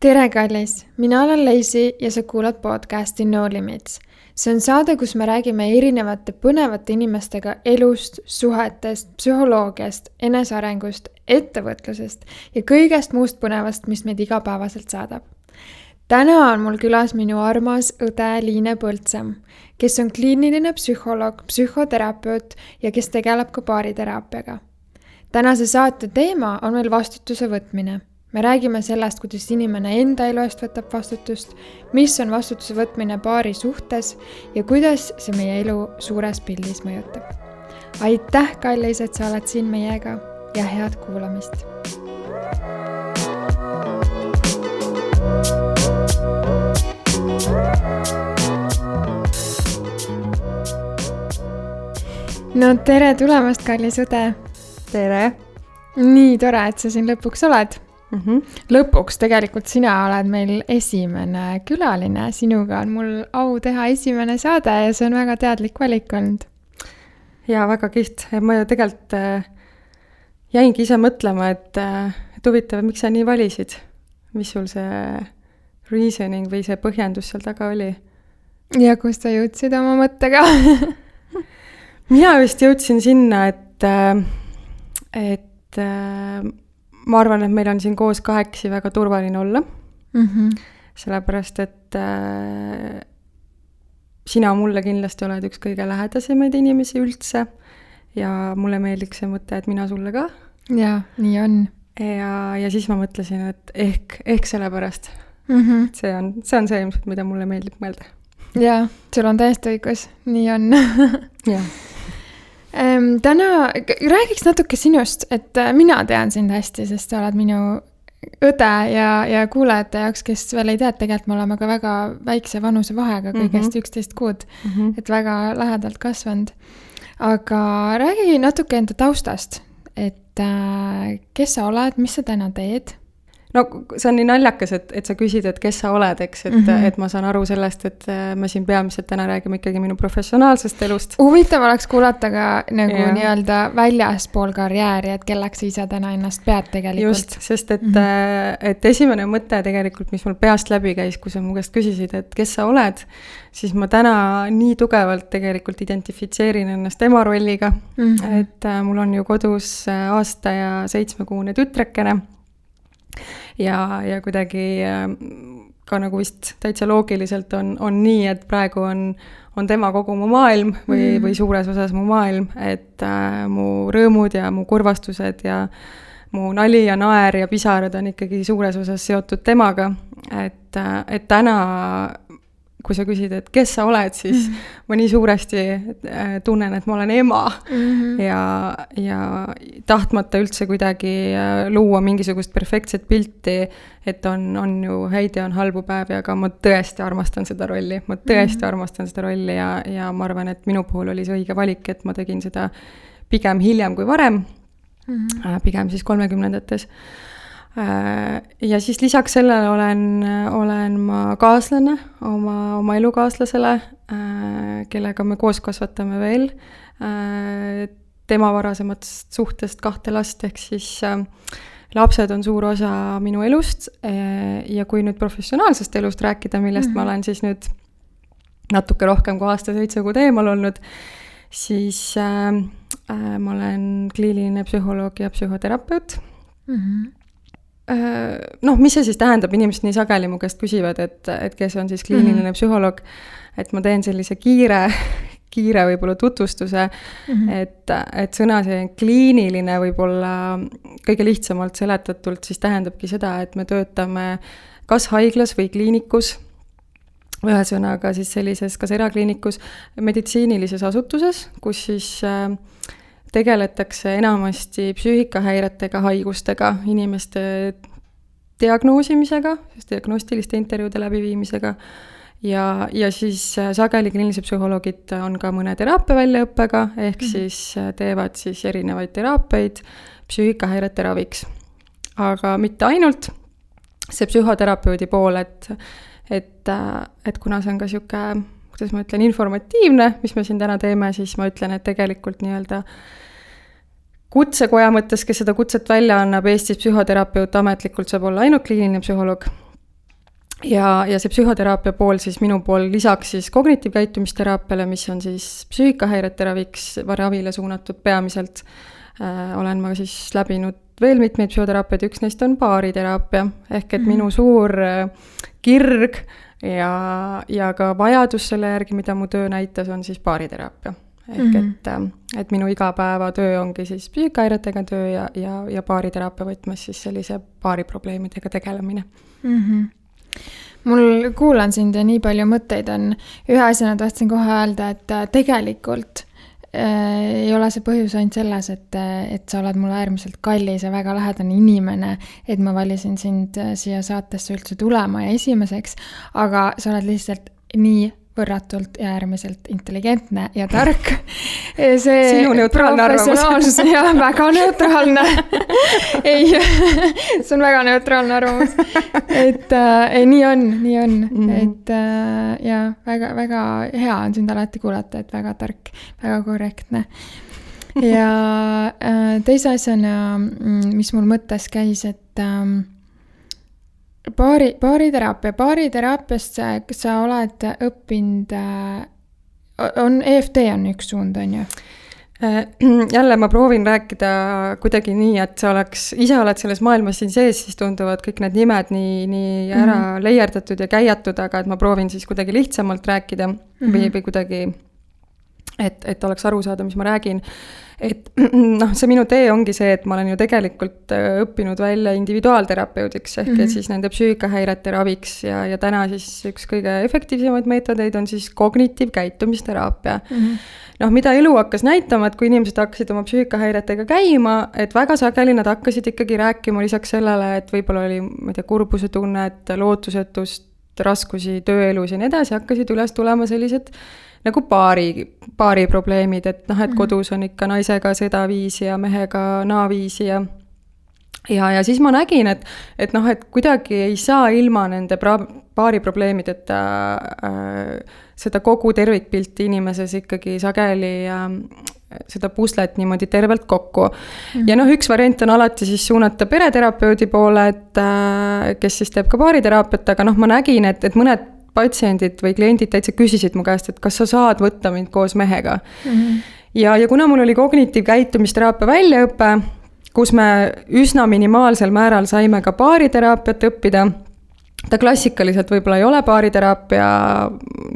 Tere kallis, mina olen Leisi ja sa kuulad podcasti No Limits. See on saade, kus me räägime erinevate põnevate inimestega elust, suhetest, psühholoogiast, enesearengust, ettevõtlusest ja kõigest muust põnevast, mis meid igapäevaselt saadab. Täna on mul külas minu armas õde Liine Põldsam, kes on kliiniline psühholoog, psühhoterapeut ja kes tegeleb ka paariteraapiaga. Tänase saate teema on meil vastutuse võtmine. Me räägime sellest, kuidas inimene enda elu eest võtab vastutust, mis on vastutuse võtmine paari suhtes ja kuidas see meie elu suures pildis mõjutab. Aitäh, kallis, et sa oled siin meiega ja head kuulamist! No tere tulemast, kallis õde! Tere! Nii tore, et sa siin lõpuks oled. Lõpuks tegelikult sina oled meil esimene külaline. Sinuga on mul au teha esimene saade ja see on väga teadlik valik olnud. Ja väga kihvt. Ma ju tegelikult jäingi ise mõtlema, et huvitav, miks sa nii valisid? Mis sul see reasoning või see põhjendus seal taga oli? Ja kus sa jõudsid oma mõttega? Mina vist jõudsin sinna, et ma arvan, et meil on siin koos kahekesi väga turvaline olla. Sellepärast, et sina mulle kindlasti oled üks kõige lähedasemaid inimesi üldse ja mulle meeldiks see mõte, et mina sulle ka. Ja, nii on. Ja siis ma mõtlesin, et ehk sellepärast. See on see ilmselt, mida mulle meeldib mõelda. Ja, sul on täiesti õigus. Nii on. Jah. Täna räägiks natuke sinust, et mina tean sind hästi, sest sa oled minu õde ja kuulajate jaoks, kes veel ei tea, et tegelikult me oleme ka väga väikse vanuse vahega, kõigest 11 kuud, et väga lähedalt kasvanud. Aga räägi natuke enda taustast, et kes sa oled, mis sa täna teed? No see on nii naljakas, et sa küsid, et kes sa oled, eks, et ma saan aru sellest, et me siin peamiselt täna räägime ikkagi minu professionaalsest elust. Huvitav oleks kuulata ka nagu nii-öelda väljaspool karjääri, et kelleks sa ise täna ennast pead tegelikult. Just, sest et esimene mõte tegelikult, mis mul peast läbi käis, kui sa mu käest küsisid, et kes sa oled, siis ma täna nii tugevalt tegelikult identifitseerin ennast ema rolliga, et mul on ju kodus aasta ja 7-kuune tütrekene. Ja kuidagi ka nagu vist täitsa loogiliselt on nii, et praegu on tema kogu mu maailm või suures osas mu maailm, et mu rõõmud ja mu kurvastused ja mu nali ja naer ja pisarad on ikkagi suures osas seotud temaga, et täna, kui sa küsid, et kes sa oled, siis ma nii suuresti tunnen, et ma olen ema ja tahtmata üldse kuidagi luua mingisugust perfektset pilti, et on ju häid ja on halbu päevi, aga ma tõesti armastan seda rolli. Ma tõesti armastan seda rolli ja ma arvan, et minu puhul oli see õige valik, et ma tegin seda pigem hiljem kui varem, pigem siis 30-ndates. Ja siis lisaks sellele olen ma kaaslane oma elukaaslasele, kellega me koos kasvatame veel tema varasematest suhtest 2 last, ehk siis lapsed on suur osa minu elust ja kui nüüd professionaalsest elust rääkida, millest ma olen siis nüüd natuke rohkem kui aasta 7 kuud eemal olnud, siis ma olen kliiniline psühholoog ja psühhoterapeut. Mis see siis tähendab, inimesed nii sageli mu käest küsivad, et kes on siis kliiniline psühholoog, et ma teen sellise kiire võib-olla tutvustuse, et sõna see kliiniline võib-olla kõige lihtsamalt seletatult siis tähendabki seda, et me töötame kas haiglas või kliinikus, ühesõnaga siis sellises kas erakliinikus, meditsiinilises asutuses, kus siis tegeletakse enamasti psüühikahäiretega, haigustega, inimeste diagnoosimisega, diagnostiliste intervjuude läbiviimisega ja siis sageli kliinilised psühholoogid on ka mõne teraapia väljaõppega, ehk siis teevad siis erinevaid teraapiaid psüühikahäirete raviks. Aga mitte ainult see psühhoterapeudi pool, et kuna see on ka siuke, kuidas ma ütlen, informatiivne, mis me siin täna teeme, siis ma ütlen, et tegelikult nii-öelda kutsekoja mõttes, kes seda kutset välja annab, Eestis psühhoterapeut ametlikult saab olla ainult kliiniline psühholoog. ja see psühhoteraapia pool siis minu pool lisaks siis kognitiivkäitumisteraapiale, mis on siis psüühikahäirete ravile suunatud peamiselt, olen ma siis läbinud veel mitmeid psühhoteraapiaid, üks neist on baariteraapia, ehk et minu suur kirg ja ka vajadus selle järgi, mida mu töö näitas, on siis baariteraapia. Ehk et minu igapäevatöö ongi siis psüühikahäiretega töö ja baariteraapia võtmes siis sellise baariprobleemidega tegelemine. Mul kuulan sind ja nii palju mõtteid on. Ühe asjana tahtsin kohe öelda, et tegelikult ei ole see põhjus ainult selles, et sa oled mulle äärmiselt kallis ja väga lähedane inimene, et ma valisin sind siia saatesse üldse tulema ja esimeseks, aga sa oled lihtsalt nii võrratult ja äärmiselt intelligentne ja tark. Sinu neutraalne arvamus. Jah, väga neutraalne. Ei, see on väga neutraalne arvamus. Et nii on. Et ja väga, väga hea on sind alati kuulata, et väga tark, väga korrektne. Ja teise asjana, mis mul mõttes käis, et Baariteraapiast sa oled õppinud, EFT on üks suund, on ju? Jälle ma proovin rääkida kuidagi nii, et sa ise oled selles maailmas siin sees, siis tunduvad kõik need nimed nii ära leierdatud ja käiatud, aga et ma proovin siis kuidagi lihtsamalt rääkida või kuidagi, et oleks aru saada, mis ma räägin. Et see minu tee ongi see, et ma olen ju tegelikult õppinud välja individuaalterapeudiks ehk et siis nende psüühikahäirete raviks ja täna siis üks kõige efektiivsemaid meetodeid on siis kognitiivkäitumisteraapia. Mida elu hakkas näitama, et kui inimesed hakkasid oma psüühikahäiretega käima, et väga sageli nad hakkasid ikkagi rääkima lisaks sellele, et võib-olla oli, ma ei tea, kurbuse tunnet, lootusetust, raskusi tööelus ja nii edasi, hakkasid üles tulema sellised nagu paari probleemid, et et kodus on ikka naisega sedaviisi ja mehega naaviisi ja siis ma nägin, et kuidagi ei saa ilma nende paari probleemideta seda kogu tervikpilti inimeses ikkagi sageli seda puslet niimoodi tervelt kokku. Ja üks variant on alati siis suunata pereterapeudi poole, et kes siis teeb ka baariteraapiat, aga ma nägin, et mõned patsiendid või kliendid täitsa küsisid mu käest, et kas sa saad võtta mind koos mehega. Ja kuna mul oli kognitiivkäitumisteraapia väljaõpe, kus me üsna minimaalsel määral saime ka baariteraapiat õppida, ta klassikaliselt võib-olla ei ole baariteraapia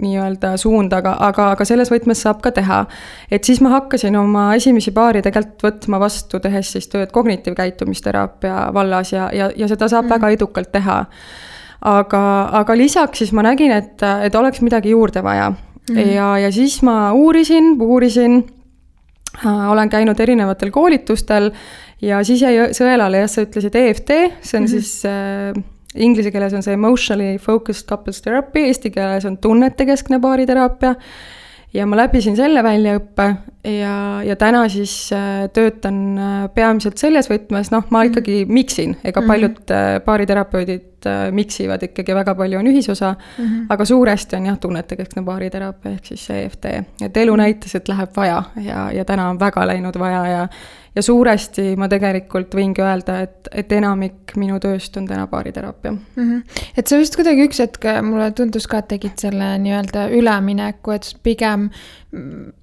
nii-öelda suund, aga selles võtmes saab ka teha. Et siis ma hakkasin oma esimesi baari tegelikult võtma vastu, tehes siis tööd kognitiivkäitumisteraapia vallas ja seda saab väga edukalt teha. Aga lisaks siis ma nägin, et oleks midagi juurde vaja. Ja siis ma uurisin, olen käinud erinevatel koolitustel ja siis jäi sõelale, sa ütlesid EFT, see on siis inglise keeles on see Emotionally Focused Couples Therapy, eesti keeles on tunnetekeskne baariteraapia ja ma läbisin selle väljaõppe ja täna siis töötan peamiselt selles võtmes, ma ikkagi miksin, ega paljud baariterapeudid miksivad ikkagi, väga palju on ühisosa, aga suuresti on tunnetekeskne baariteraapia ehk siis EFT. Et elu näitas, et läheb vaja ja täna on väga läinud vaja ja suuresti ma tegelikult võingi öelda, et enamik minu tööst on täna baariteraapia. Et sa vist kuidagi üks hetk, mulle tundus ka, et tegid selle nii-öelda ülemineku, et pigem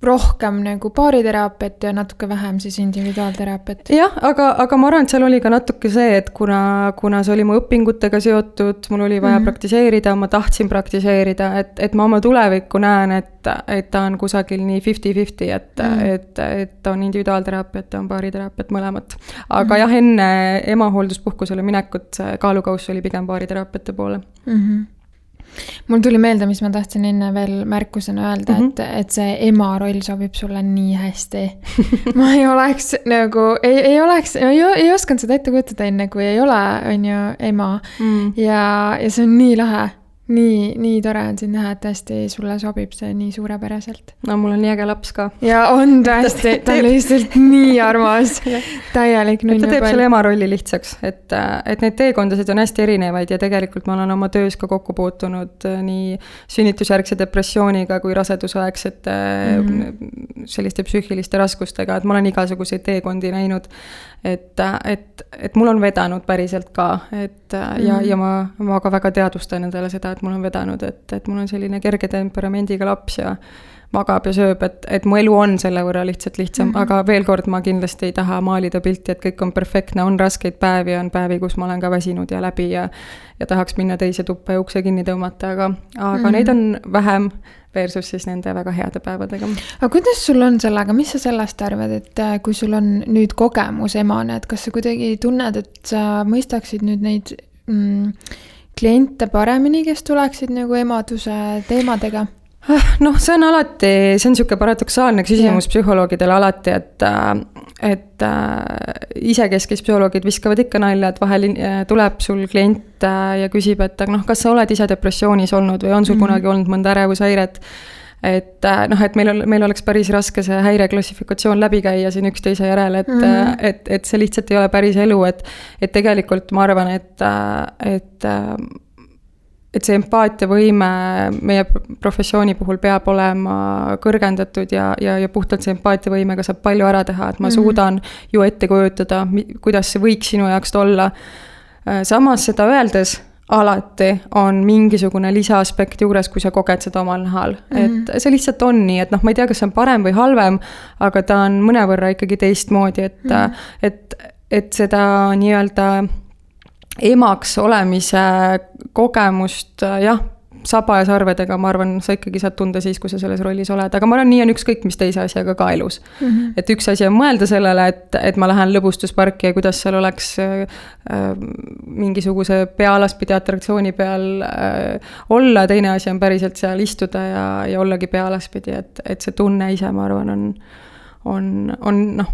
rohkem nagu baariteraapiat ja natuke vähem siis individuaalteraapiat. Jah, aga ma arvan, et seal oli ka natuke see, et kuna see oli mu õpingutega seotud, mul oli vaja praktiseerida, ma tahtsin praktiseerida, et ma oma tulevikku näen, et ta on kusagil nii 50-50, et on individuaalteraapiat ja on baariteraapiat mõlemat. Aga jah, enne emahoolduspuhkusele minekut kaalukauss oli pigem baariteraapiate poole. Mul tuli meelde, mis ma tahtsin enne veel märkusena öelda, et see ema roll sobib sulle nii hästi. Ma ei oleks nagu, ei osanud seda ette kujutada enne, kui ei ole, on ju, ema. Ja see on nii lahe. Nii tore on siin näha, et hästi sulle sobib see nii suurepäraselt. No mul on nii äge laps ka. Ja on tõesti, ta on lihtsalt nii armas, täielik nunnu. Ta teeb selle ema rolli lihtsaks, et need teekondasid on hästi erinevaid ja tegelikult ma olen oma töös ka kokku puutunud nii sünnitusjärgse depressiooniga kui rasedusaegsete selliste psüühiliste raskustega, et ma olen igasuguseid teekondi näinud, et mul on vedanud päriselt ka, et ja ma ka väga teadvustan endale seda, et mul on vedanud, et mul on selline kerge temperamendiga laps ja magab ja sööb, et mu elu on selle võrra lihtsalt lihtsam, aga veel kord ma kindlasti ei taha maalida pilti, et kõik on perfektne, on raskeid päevi, on päevi, kus ma olen ka väsinud ja läbi ja tahaks minna teise tuppa ja ukse kinni tõmmata, aga neid on vähem versus siis nende väga heade päevadega. Aga kuidas sul on sellega, mis sa sellest arvad, et kui sul on nüüd kogemus emane, et kas sa kuidagi tunned, et sa mõistaksid nüüd neid kliente paremini, kes tuleksid nagu emaduse teemadega? Noh, see on niisugune paradoksaalne küsimus psühholoogidele alati, et isekeskis psühholoogid viskavad ikka nalja, et vahel tuleb sul klient ja küsib, et kas sa oled ise depressioonis olnud või on sul kunagi olnud mõnda ärevushäiret, et meil oleks päris raske see häireklassifikatsioon läbi käia siin üksteise järel, et see lihtsalt ei ole päris elu, et tegelikult ma arvan, et see empaatiavõime meie professiooni puhul peab olema kõrgendatud ja puhtalt see empaatiavõimega saab palju ära teha, et ma suudan ju ette kujutada, kuidas see võiks sinu jaoks olla. Samas seda öeldes alati on mingisugune lisaaspekt juures, kui sa koged seda omal nahal. Et see lihtsalt on nii, et ma ei tea, kas see on parem või halvem, aga ta on mõnevõrra ikkagi teistmoodi, et seda nii-öelda emaks olemise kogemust, jah, saba ja sarvedega, ma arvan, sa ikkagi saad tunda siis, kui sa selles rollis oled, aga ma arvan, nii on ükskõik, mis teise asjaga ka elus. Et üks asi on mõelda sellele, et ma lähen lõbustusparki ja kuidas seal oleks mingisuguse pealaspidi atraktsiooni peal olla, teine asi on päriselt seal istuda ja ollagi pealaspidi, et see tunne ise, ma arvan, on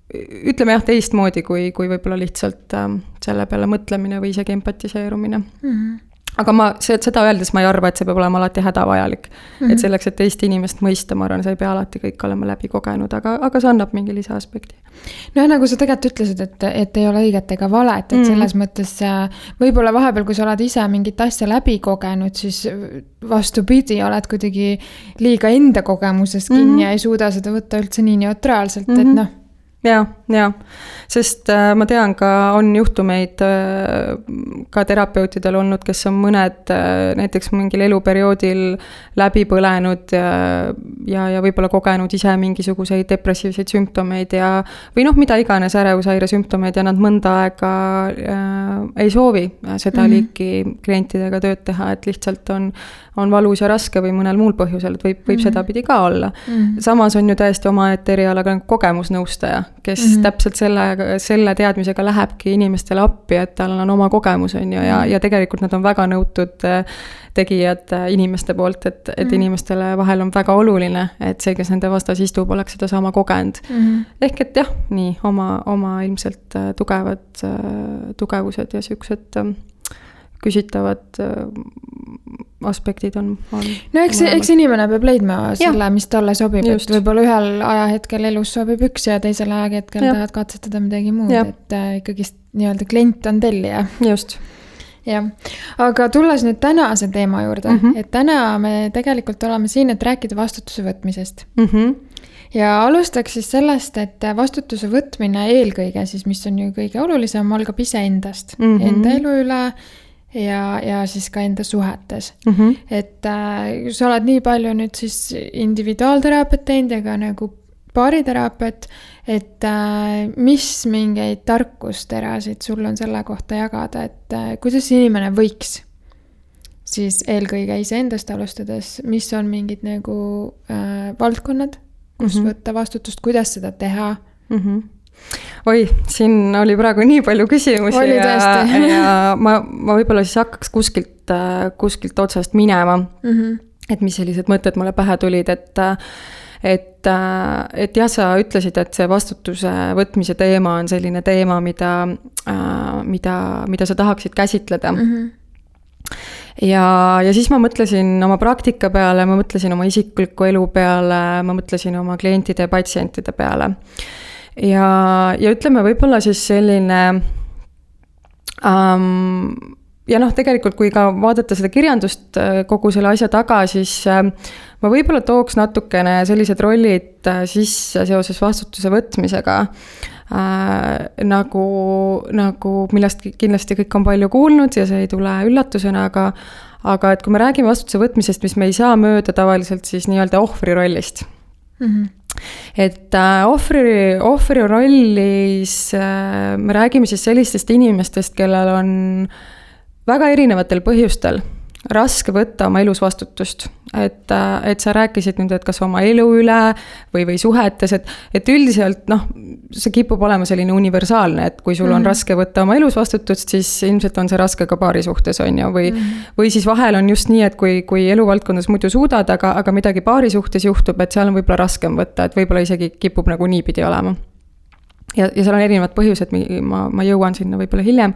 ütleme jah, teistmoodi kui võib-olla lihtsalt selle peale mõtlemine või isegi empatiseerumine. Aga seda öeldes ma ei arva, et see peab olema alati hädavajalik. Et selleks, et teist inimest mõista, ma arvan, sa ei pea alati kõik olema läbi kogenud, aga see annab mingi lisaaspekti. No nagu sa tegelikult ütlesid, et ei ole õiget ega valet, et selles mõttes võib-olla vahepeal, kui sa oled ise mingit asja läbi kogenud, siis vastupidi, oled kuidagi liiga enda kogemuses kinni ja ei suuda seda võtta üldse nii neutraalselt, et Ja, sest ma tean ka, on juhtumeid ka terapeutidel olnud, kes on mõned näiteks mingil eluperioodil läbi põlenud ja võib-olla kogenud ise mingisuguseid depressiivseid sümptomeid või mida iganes ärevushäire sümptomeid ja nad mõnda aega ei soovi seda liiki klientidega tööd teha, et lihtsalt on valus ja raske või mõnel muul põhjusel, et võib sedapidi ka olla. Samas on ju täiesti oma erialaga kogemusnõustaja, kes täpselt selle teadmisega lähebki inimestele appi, et tal on oma kogemus on ju, ja tegelikult nad on väga nõutud tegijad inimeste poolt, et inimestele vahel on väga oluline, et see, kes nende vastas istub, oleks seda sama kogenud. Ehk et jah, nii, oma ilmselt tugevused ja sellised küsitavad aspektid on no eks inimene peab leidma selle, mis talle sobib, just. Et võib-olla ühel ajahetkel elus sobib üks ja teisel ajahetkel tahad katsetada midagi muud, et ikkagi nii-öelda klient on tellija. Just. Ja. Aga tulles nüüd tänase teema juurde, et täna me tegelikult oleme siin, et rääkida vastutuse võtmisest. Ja alustaks siis sellest, et vastutuse võtmine eelkõige, siis mis on ju kõige olulisem, algab ise endast, enda elu üle ja siis ka enda suhetes. Et sa oled nii palju nüüd siis individuaalteraapiat teinud ja ka nagu paariteraapiat, et mis mingeid tarkusterasid sul on selle kohta jagada, et kuidas inimene võiks siis eelkõige iseendast alustades, mis on mingid nagu valdkonnad, kus võtta vastutust, kuidas seda teha? Oi, siin oli praegu nii palju küsimusi ja ma võib-olla siis hakkaks kuskilt otsast minema, et mis sellised mõtted mulle pähe tulid, et jah, sa ütlesid, et see vastutuse võtmise teema on selline teema, mida sa tahaksid käsitleda. Ja siis ma mõtlesin oma praktika peale, ma mõtlesin oma isikliku elu peale, ma mõtlesin oma klientide ja patsientide peale. Ja ütleme võib-olla siis selline ja noh, tegelikult kui ka vaadata seda kirjandust kogu selle asja taga, siis ma võib-olla tooks natukene sellised rollid sisse seoses vastutuse võtmisega, nagu millest kindlasti kõik on palju kuulnud ja see ei tule üllatusena, aga et kui me räägime vastutuse võtmisest, mis me ei saa mööda tavaliselt siis nii-öelda ohvri rollist. Et ohvri rollis me räägime siis sellistest inimestest, kellel on väga erinevatel põhjustel raske võtta oma elus vastutust. Et sa rääkisid nüüd, et kas oma elu üle või suhetes, et üldiselt see kipub olema selline universaalne, et kui sul on raske võtta oma elus vastutust, siis ilmselt on see raske ka paari suhtes, on ju, või siis vahel on just nii, et kui eluvaldkondas muidu suudad, aga midagi paari suhtes juhtub, et seal on võib-olla raskem võtta, et võib-olla isegi kipub nagu niipidi olema. Ja seal on erinevad põhjused, ma jõuan sinna võib-olla hiljem.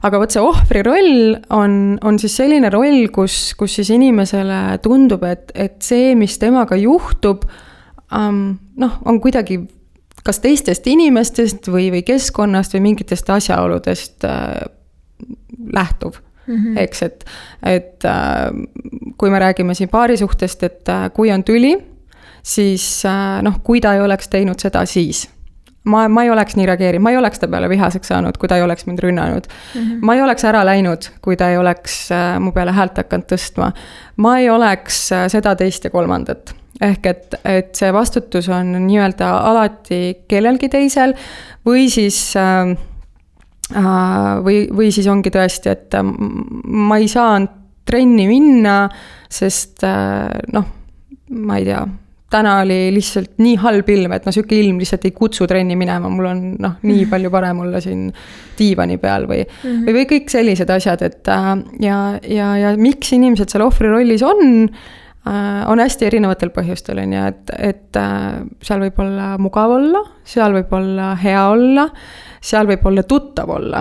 Aga võt see ohvri roll on siis selline roll, kus siis inimesele tundub, et see, mis temaga juhtub, on kuidagi kas teistest inimestest või keskkonnast või mingitest asjaoludest lähtuv. Eks, et kui me räägime siin paari suhtest, et kui on tüli, siis kui ta ei oleks teinud seda, siis ma ei oleks nii reageerinud, ma ei oleks ta peale vihaseks saanud, kui ta ei oleks mind rünnanud. Ma ei oleks ära läinud, kui ta ei oleks mu peale häält hakanud tõstma. Ma ei oleks seda teist ja kolmandat. Ehk et see vastutus on nii-öelda alati kellelgi teisel või siis ongi tõesti, et ma ei saa trenni minna, sest ma ei tea, täna oli lihtsalt nii halb ilm, et siuke ilm lihtsalt ei kutsu trenni minema, mul on nii palju parem olla siin diivani peal või kõik sellised asjad, et ja miks inimesed seal ohvri rollis on hästi erinevatel põhjustel, on ju, et seal võib olla mugav olla, seal võib olla hea olla, seal võib olla tuttav olla.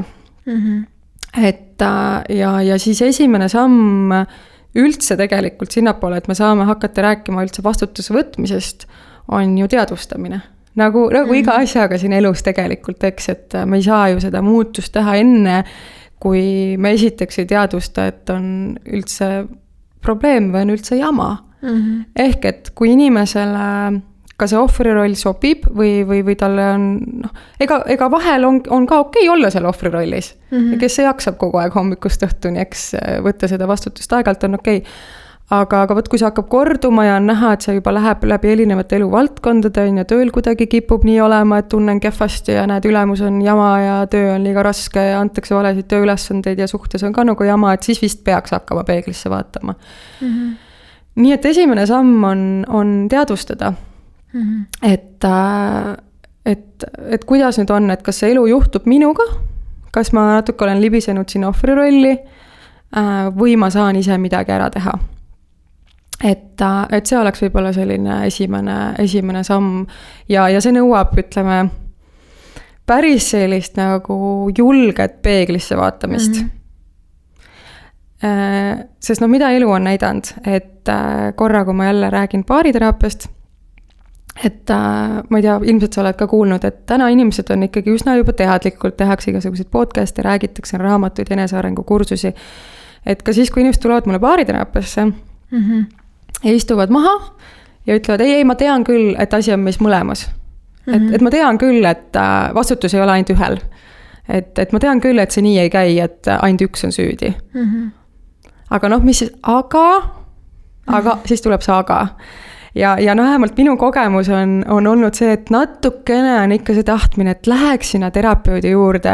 Et ja siis esimene samm üldse tegelikult sinnapoole, et me saame hakata rääkima üldse vastutuse võtmisest, on ju teadvustamine. Nagu iga asjaga siin elus tegelikult, eks, et me ei saa ju seda muutust teha enne, kui me esiteks ei teadvusta, et on üldse probleem või on üldse jama. Ehk et kui inimesele ka see ohvri roll sobib või talle on, ega vahel on ka okei olla seal ohvri rollis. Kes see jaksab kogu aeg hommikust õhtuni, eks võtta seda vastutust aegalt on okei. Aga võt, kui see hakkab korduma ja on näha, et see juba läheb läbi erinevate eluvaldkondade ja tööl kuidagi kipub nii olema, et tunnen kehvasti ja näed, ülemus on jama ja töö on liiga raske ja antakse valesid tööülesandeid ja suhtes on ka nagu jama, et siis vist peaks hakkama peeglisse vaatama. Nii et esimene samm on teadvustada. Et kuidas nüüd on, et kas see elu juhtub minuga, kas ma natuke olen libisenud sinna ohvri rolli või ma saan ise midagi ära teha. Et see oleks võib-olla selline esimene samm ja see nõuab, ütleme, päris sellist nagu julget peeglisse vaatamist. Sest mida elu on näidanud, et korra, kui ma jälle räägin baariteraapiast, et ma ei tea, ilmselt sa oled ka kuulnud, et täna inimesed on ikkagi üsna juba teadlikult, tehakse igasuguseid podcast'e, räägitakse raamatuid, enesearengu kursusi. Et ka siis, kui inimesed tulevad mulle baariteraapiasse ja istuvad maha ja ütlevad, ei, ma tean küll, et asi on meis mõlemas. Et ma tean küll, et vastutus ei ole ainult ühel. Et ma tean küll, et see nii ei käi, et ainult üks on süüdi. Aga mis siis, aga siis tuleb see aga. Ja vähemalt minu kogemus on olnud see, et natukene on ikka see tahtmine, et läheks sinna terapeudi juurde.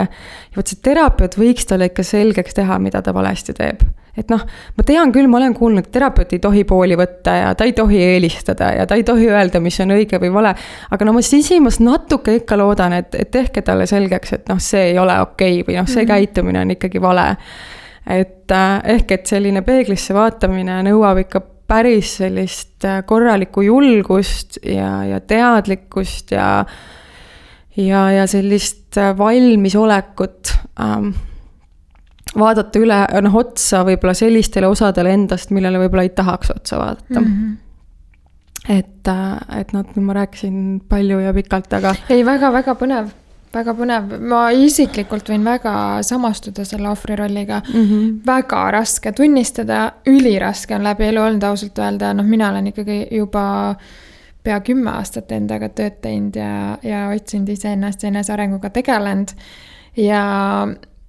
Ja võt see terapeut võiks talle ikka selgeks teha, mida ta valesti teeb. Et ma tean küll, ma olen kuulnud, et terapeut ei tohi pooli võtta ja ta ei tohi eelistada ja ta ei tohi öelda, mis on õige või vale. Aga ma sisimas natuke ikka loodan, et tehke talle selgeks, et see ei ole okei või see käitumine on ikkagi vale. Et ehk et selline peeglisse vaatamine nõuab ikka päris sellist korralikku julgust ja teadlikkust ja sellist valmisolekut vaadata üle otsa võib-olla sellistele osadele endast, millele võib-olla ei tahaks otsa vaadata. Et ma rääkisin palju ja pikalt, aga... Ei, väga-väga põnev. väga põnev. Ma isiklikult võin väga samastuda selle ohvri rolliga. Väga raske tunnistada, üliraske on läbi elu olnud ausalt öelda. Mina olen ikkagi juba pea 10 aastat endaga tööd teinud ja otsinud iseennast ja enesearenguga tegelenud. Ja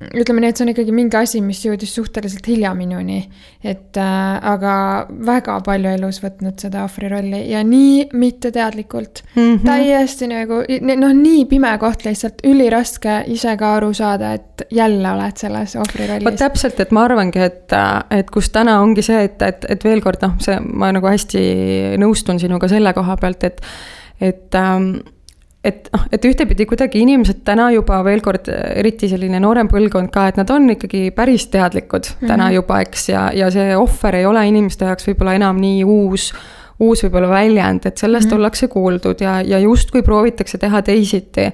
ütleme nii, et see on ikkagi mingi asi, mis jõudis suhteliselt hilja minuni, aga väga palju elus võtnud seda ohvri rolli ja nii mitteteadlikult. Täiesti nagu, nii pime koht lihtsalt, üliraske ise ka aru saada, et jälle oled selles ohvri rollis. Vaat täpselt, et ma arvangi, et kus täna ongi see, et veel kord, ma nagu hästi nõustun sinuga selle koha pealt, et ühtepidi kuidagi inimesed täna juba veel kord, eriti selline noorem põlvkond ka, et nad on ikkagi päris teadlikud täna juba, eks, ja see ohver ei ole inimeste jaoks võib-olla enam nii uus võib-olla väljend, et sellest ollakse kuuldud ja just kui proovitakse teha teisiti.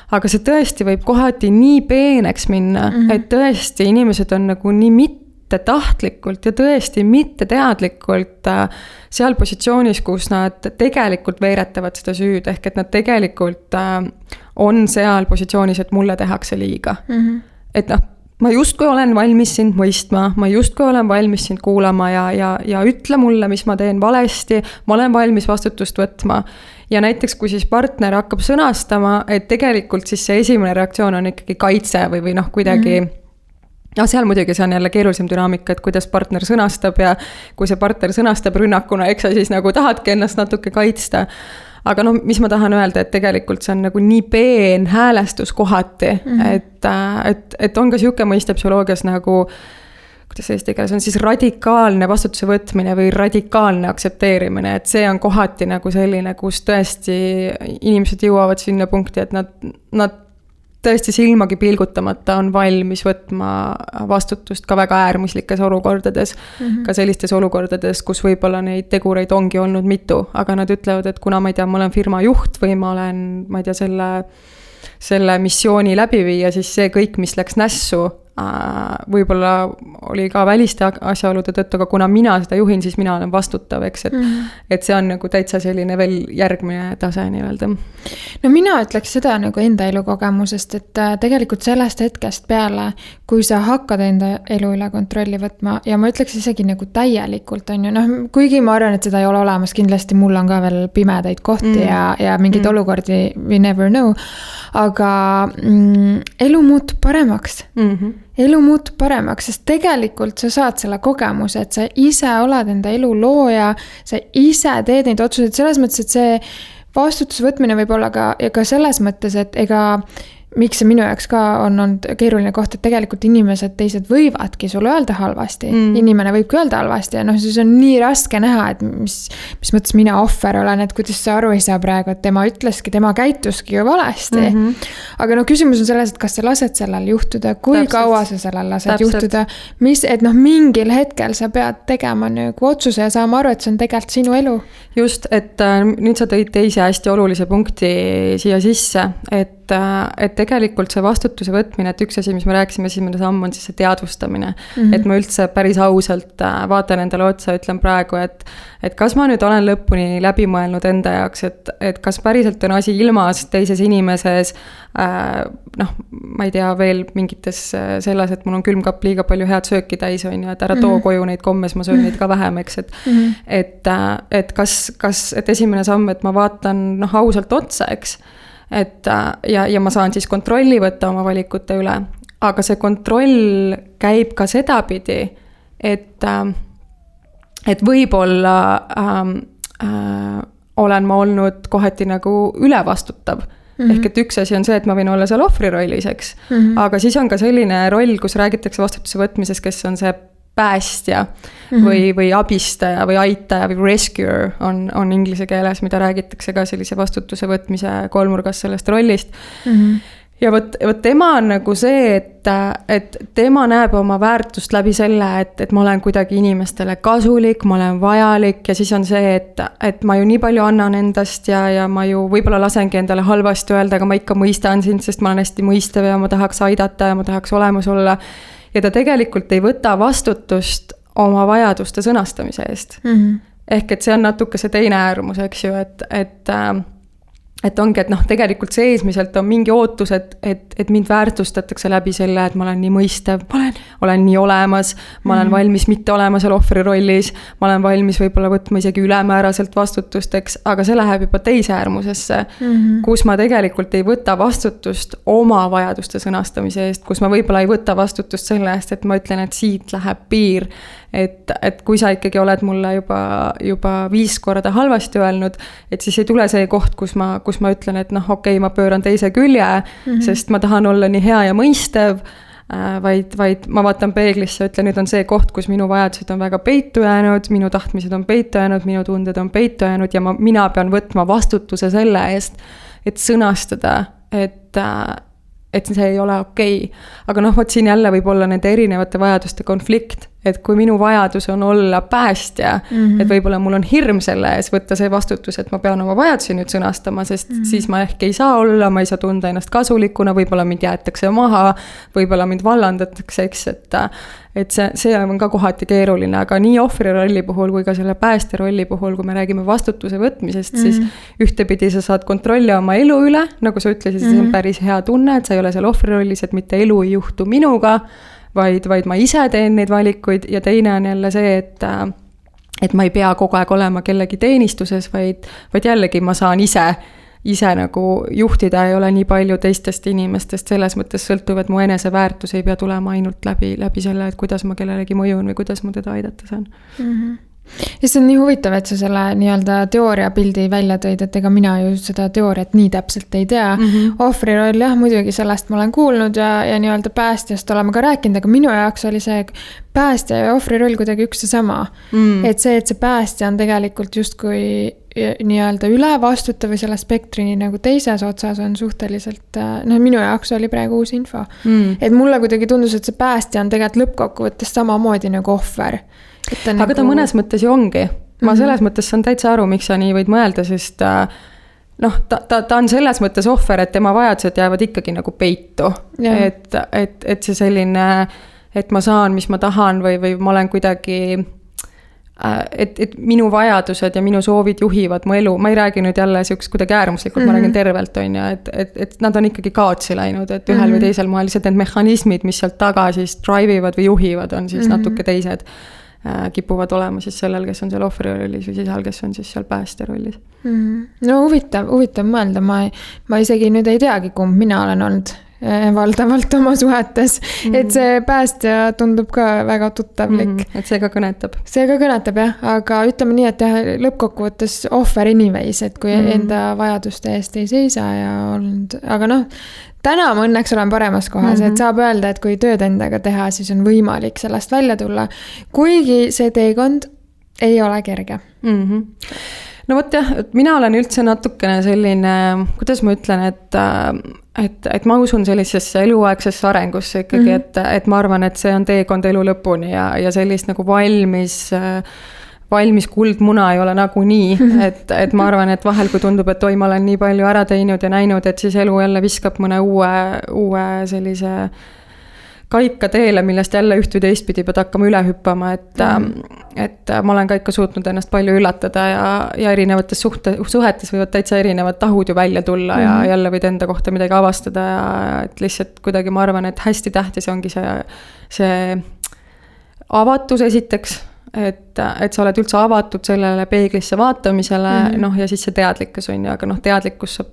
Aga see tõesti võib kohati nii peeneks minna, et tõesti inimesed on nagu nii mittetahtlikult ja tõesti mitteteadlikult seal positsioonis, kus nad tegelikult veeretavad seda süüd, ehk et nad tegelikult on seal positsioonis, et mulle tehakse liiga. Et ma justkui olen valmis sind mõistma, ma justkui olen valmis sind kuulama ja ütle mulle, mis ma teen valesti, ma olen valmis vastutust võtma. Ja näiteks, kui siis partner hakkab sõnastama, et tegelikult siis see esimene reaktsioon on ikkagi kaitse või kuidagi seal muidugi see on jälle keerulisem dünaamika, et kuidas partner sõnastab ja kui see partner sõnastab rünnakuna, eks sa siis nagu tahadki ennast natuke kaitsta. Aga mis ma tahan öelda, et tegelikult see on nagu nii peen häälestus kohati, et on ka siuke mõiste psühholoogias nagu, kuidas eesti keeles on siis radikaalne vastutuse võtmine või radikaalne aksepteerimine, et see on kohati nagu selline, kus tõesti inimesed jõuavad sinna punkti, et nad tõesti silmagi pilgutamata on valmis võtma vastutust ka väga äärmuslikes olukordades, ka sellistes olukordades, kus võib-olla neid tegureid ongi olnud mitu, aga nad ütlevad, et kuna ma ei tea, ma olen firma juht või ma olen, ma ei tea, selle missiooni läbiviija, siis see kõik, mis läks nässu, võib-olla oli ka väliste asjaolude tõttu, aga kuna mina seda juhin, siis mina olen vastutav, eks, et see on nagu täitsa selline veel järgmine tase nii-öelda. No mina ütleks seda nagu enda elukogemusest, et tegelikult sellest hetkest peale, kui sa hakkad enda elu üle kontrolli võtma ja ma ütleks isegi nagu täielikult on ju, kuigi ma arvan, et seda ei ole olemas, kindlasti mul on ka veel pimedaid kohti ja mingid olukordi we never know, aga elu muutub paremaks. Elu muutub paremaks, sest tegelikult sa saad selle kogemuse, et sa ise oled enda elu looja, sa ise teed neid otsuseid selles mõttes, et see vastutus võtmine võib olla ka selles mõttes, et miks see minu jaoks ka on olnud keeruline koht, et tegelikult inimesed teised võivadki sulle öelda halvasti. Inimene võibki öelda halvasti ja siis on nii raske näha, et mis mõttes mina ohver olen, et kuidas sa aru ei saa praegu, et tema ütleski, tema käituski ju valesti. Aga küsimus on selles, et kas sa lased sellel juhtuda, kui kaua sa sellel lased juhtuda, et mingil hetkel sa pead tegema nagu otsuse ja saama aru, et see on tegelikult sinu elu. Just, et nüüd sa tõid teise hästi olulise punkti siia sisse, et tegelikult see vastutuse võtmine, et üks asi, mis me rääkisime, esimene samm on siis see teadvustamine. Et ma üldse päris ausalt vaatan endale otsa, ütlen praegu, et kas ma nüüd olen lõpuni läbi mõelnud enda jaoks, et kas päriselt on asi ilmas teises inimeses, ma ei tea, veel mingites selles, et mul on külmkapp liiga palju head sööki täis on ja et ära too koju neid kommes, ma söön neid ka vähem, eks, et kas esimene samm, et ma vaatan ausalt otsa, eks, ja ma saan siis kontrolli võtta oma valikute üle, aga see kontroll käib ka sedapidi, et võib-olla olen ma olnud kohati nagu ülevastutav. Ehk et üks asi on see, et ma võin olla seal ohvri rollis, eks. Aga siis on ka selline roll, kus räägitakse vastutuse võtmises, kes on see päästja või abistaja või aitaja või rescuer on inglise keeles, mida räägitakse ka sellise vastutuse võtmise kolmnurgas sellest rollist. Ja võt tema on nagu see, et tema näeb oma väärtust läbi selle, et ma olen kuidagi inimestele kasulik, ma olen vajalik ja siis on see, et ma ju nii palju annan endast ja ma ju võib-olla lasengi endale halvasti öelda, aga ma ikka mõistan sind, sest ma olen hästi mõistav ja ma tahaks aidata ja ma tahaks olemas olla. Ja ta tegelikult ei võta vastutust oma vajaduste sõnastamise eest. Ehk et see on natuke see teine äärmus, eks ju, et ongi, et noh, tegelikult seesmiselt on mingi ootus, et mind väärtustatakse läbi selle, et ma olen nii mõistev, ma olen nii olemas, ma olen valmis mitte olema seal ohvri rollis, ma olen valmis võib-olla võtma isegi ülemääraselt vastutusteks, aga see läheb juba teise äärmusesse, kus ma tegelikult ei võta vastutust oma vajaduste sõnastamise eest, kus ma võib-olla ei võta vastutust selle eest, et ma ütlen, et siit läheb piir, et kui sa ikkagi oled mulle juba 5 korda halvasti öelnud, et siis ei tule see koht, kus ma ütlen, et noh, okei, ma pööran teise külje, sest ma tahan olla nii hea ja mõistev, vaid ma vaatan peeglisse, ütlen, nüüd on see koht, kus minu vajadused on väga peitu jäänud, minu tahtmised on peitu jäänud, minu tunded on peitu jäänud ja mina pean võtma vastutuse selle eest, et sõnastada, et see ei ole okei. Aga noh, vot siin jälle võib olla nende erinevate vajaduste konflikt, et kui minu vajadus on olla päästja, et võib-olla mul on hirm selle ees võtta see vastutus, et ma pean oma vajadusi nüüd sõnastama, sest siis ma ehk ei saa olla, ma ei saa tunda ennast kasulikuna, võib-olla mind jäetakse maha, võib-olla mind vallandatakse, eks, et see on ka kohati keeruline, aga nii ohvri rolli puhul kui ka selle päästja rolli puhul, kui me räägime vastutuse võtmisest, siis ühtepidi sa saad kontrolli oma elu üle, nagu sa ütlesid, see on päris hea tunne, et sa ei ole seal ohvri rollis, et mitte elu ei juhtu minuga, vaid ma ise teen neid valikuid ja teine on jälle see, et ma ei pea kogu aeg olema kellegi teenistuses, vaid jällegi ma saan ise nagu juhtida, ei ole nii palju teistest inimestest selles mõttes sõltuv, et mu eneseväärtus ei pea tulema ainult läbi selle, et kuidas ma kellelegi mõjun või kuidas ma teda aidata saan. Ja see on nii huvitav, et sa selle nii-öelda teooriapildi välja tõid, et ega mina ju seda teooriat nii täpselt ei tea. Ohvri roll, jah, muidugi sellest ma olen kuulnud ja nii-öelda päästjast oleme ka rääkinud, aga minu jaoks oli see päästja ja ohvri roll kuidagi üks ja sama. Et see päästja on tegelikult justkui nii-öelda üle vastutav või selle spektrini nagu teises otsas on suhteliselt, minu jaoks oli praegu uus info. Et mulle kuidagi tundus, et see päästja on tegelikult lõppkokkuvõttes samamoodi nagu ohver. Aga ta mõnes mõttes ju ongi. Ma selles mõttes saan täitsa aru, miks sa nii võid mõelda, sest noh, ta on selles mõttes ohver, et tema vajadused jäävad ikkagi nagu peitu. Et see selline, et ma saan, mis ma tahan või ma olen kuidagi, et minu vajadused ja minu soovid juhivad mu elu. Ma ei räägi nüüd jälle kuidagi äärmuslikult, ma räägin tervelt, on ja, et nad on ikkagi kaotsi läinud, et ühel või teisel moel lihtsalt need mehhanismid, mis sealt taga siis drive'ivad või juhivad, on siis natuke teised. Kipuvad olema siis sellel, kes on seal ohvri rollis või seal, kes on siis seal päästja rollis. No huvitav mõelda, ma isegi nüüd ei teagi, kumb mina olen olnud valdavalt oma suhetes, et see päästja tundub ka väga tuttavlik. Et see ka kõnetab. See ka kõnetab, jah, aga ütleme nii, et lõppkokkuvõttes ohver anyways, et kui enda vajaduste eest ei seisa ja olnud, aga noh, täna ma õnneks olen paremas kohas, et saab öelda, et kui tööd endaga teha, siis on võimalik sellest välja tulla. Kuigi see teekond ei ole kerge. No vot jah, mina olen üldse natukene selline, kuidas ma ütlen, et ma usun sellisesse eluaegsesse arengusse ikkagi, et ma arvan, et see on teekond elu lõpuni ja sellist nagu valmis kuldmuna ei ole nagu nii, et ma arvan, et vahel, kui tundub, et ma olen nii palju ära teinud ja näinud, et siis elu jälle viskab mõne uue sellise kaika teele, millest jälle üht või teistpidi pead hakkama üle hüppama, et ma olen ka ikka suutnud ennast palju üllatada ja erinevates suhetes võivad täitsa erinevad tahud ju välja tulla ja jälle võid enda kohta midagi avastada ja et lihtsalt kuidagi ma arvan, et hästi tähtis ongi see avatus esiteks, et sa oled üldse avatud sellele peeglisse vaatamisele, noh ja siis see teadlikkus on ju, aga noh, teadlikkus saab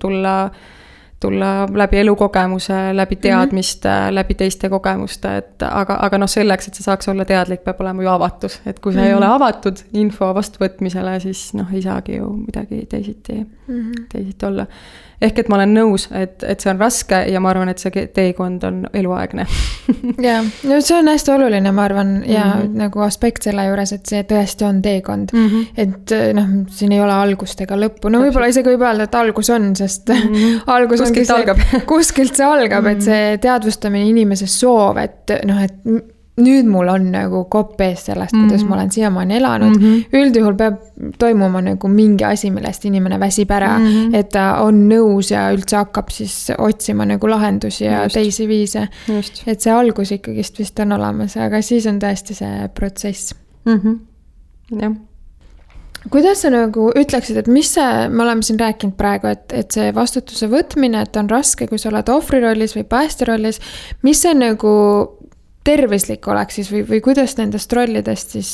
tulla läbi elukogemuse, läbi teadmiste, läbi teiste kogemuste, aga noh, selleks, et sa saaks olla teadlik, peab olema ju avatus, et kui sa ei ole avatud info vastuvõtmisele, siis noh, ei saagi ju midagi teisiti olla. Ehk et ma olen nõus, et see on raske ja ma arvan, et see teekond on eluaegne. Ja, no see on hästi oluline, ma arvan, ja nagu aspekt selle juures, et see tõesti on teekond. Et noh, siin ei ole algust ega lõppu. No võib-olla isegi võib öelda, et algus on, sest algus ongi kuskilt see algab, et see teadvustamine inimese soov, et noh, et nüüd mul on nagu kopp ees sellest, kuidas ma olen siiamaani elanud. Üldjuhul peab toimuma nagu mingi asi, millest inimene väsib ära, et ta on nõus ja üldse hakkab siis otsima nagu lahendusi ja teisi viise. Et see algus ikkagist vist on olemas, aga siis on tõesti see protsess. Jah. kuidas sa nagu ütleksid, et mis see, me oleme siin rääkinud praegu, et see vastutuse võtmine, et on raske, kui sa oled ohvri rollis või päästja rollis, mis see nagu tervislik oleks siis või kuidas nendest rollidest siis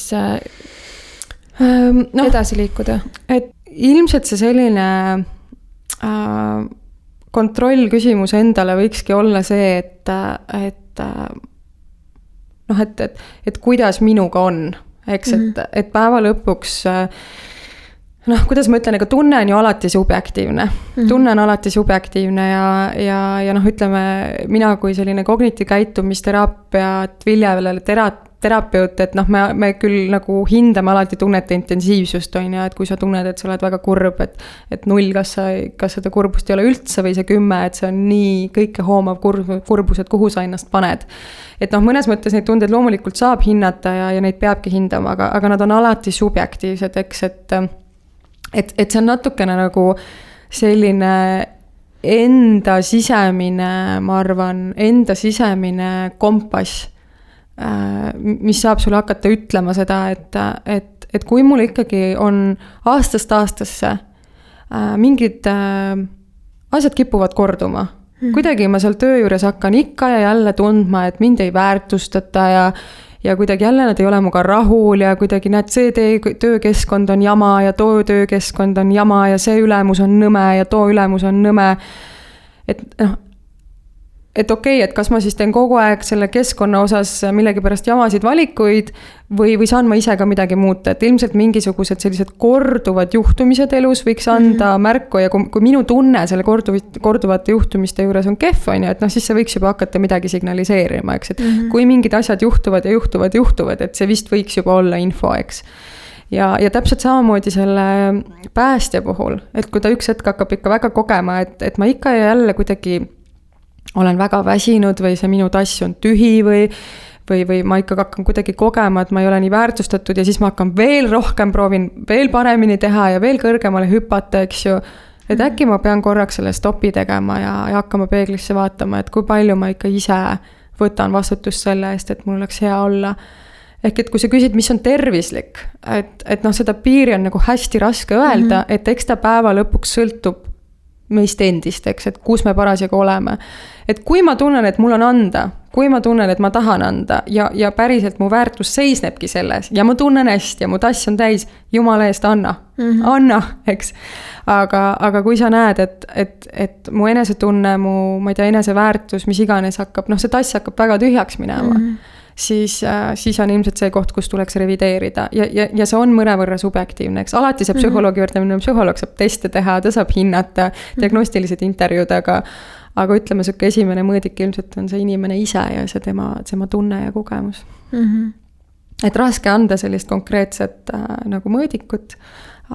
edasi liikuda? Et ilmselt see selline kontrollküsimus endale võikski olla see, et kuidas minuga on, eks, et päeva lõpuks kuidas ma ütlen, ega tunne on ju alati subjektiivne. Tunne on alati subjektiivne ja ütleme, mina kui selline kognitiivkäitumisteraapiat viljelejale terapeut, et me küll nagu hindame alati tunnete intensiivsust, on ju, et kui sa tunned, et sa oled väga kurb, et 0, kas seda kurbust ei ole üldse või see 10, et see on nii kõike hoomav kurbus, et kuhu sa ennast paned. Et mõnes mõttes neid tundeid loomulikult saab hinnata ja neid peabki hindama, aga nad on alati subjektiivsed, eks, et see on natukene nagu selline enda sisemine, ma arvan, enda sisemine kompass, mis saab sulle hakata ütlema seda, et kui mul ikkagi on aastast aastasse mingid asjad kipuvad korduma, kuidagi ma seal töö juures hakkan ikka ja jälle tundma, et mind ei väärtustata ja kuidagi jälle nad ei ole muga rahul ja kuidagi näed, see töökeskkond on jama ja too töökeskkond on jama ja see ülemus on nõme ja too ülemus on nõme. Et okei, et kas ma siis teen kogu aeg selle keskkonna osas millegipärast jamasid valikuid või saan ma ise ka midagi muuta, et ilmselt mingisugused sellised korduvad juhtumised elus võiks anda märku ja kui minu tunne selle korduvate juhtumiste juures on kehv, on ju, et siis see võiks juba hakata midagi signaliseerima, eks, et kui mingid asjad juhtuvad, et see vist võiks juba olla info, eks. Ja täpselt samamoodi selle päästja puhul, et kui ta üks hetk hakkab ikka väga kogema, et ma ikka ja jälle kuidagi olen väga väsinud või see minu tass on tühi või ma ikka hakkan kuidagi kogema, et ma ei ole nii väärtustatud ja siis ma hakkan veel rohkem, proovin veel paremini teha ja veel kõrgemale hüpata, eks ju. Et äkki ma pean korraks selle stopi tegema ja hakkama peeglisse vaatama, et kui palju ma ikka ise võtan vastutust selle eest, et mul oleks hea olla. Ehk et kui sa küsid, mis on tervislik, et seda piiri on nagu hästi raske öelda, et eks ta päeva lõpuks sõltub meist endist, eks, et kus me parasjagu oleme. Et kui ma tunnen, et mul on anda, kui ma tunnen, et ma tahan anda ja päriselt mu väärtus seisnebki selles ja ma tunnen hästi ja mu tass on täis, jumala eest anna, eks. Aga kui sa näed, et mu enesetunne, ma ei tea, eneseväärtus, mis iganes hakkab, see tass hakkab väga tühjaks minema, siis on ilmselt see koht, kus tuleks revideerida ja see on mõnevõrra subjektiivne, eks. Alati see psühholoogi juurde minna, psühholoog saab teste teha, ta saab hinnata diagnostilised intervjuud, aga ütleme, selline esimene mõõdik ilmselt on see inimene ise ja see tema tunne ja kogemus. Et raske anda sellist konkreetset nagu mõõdikut,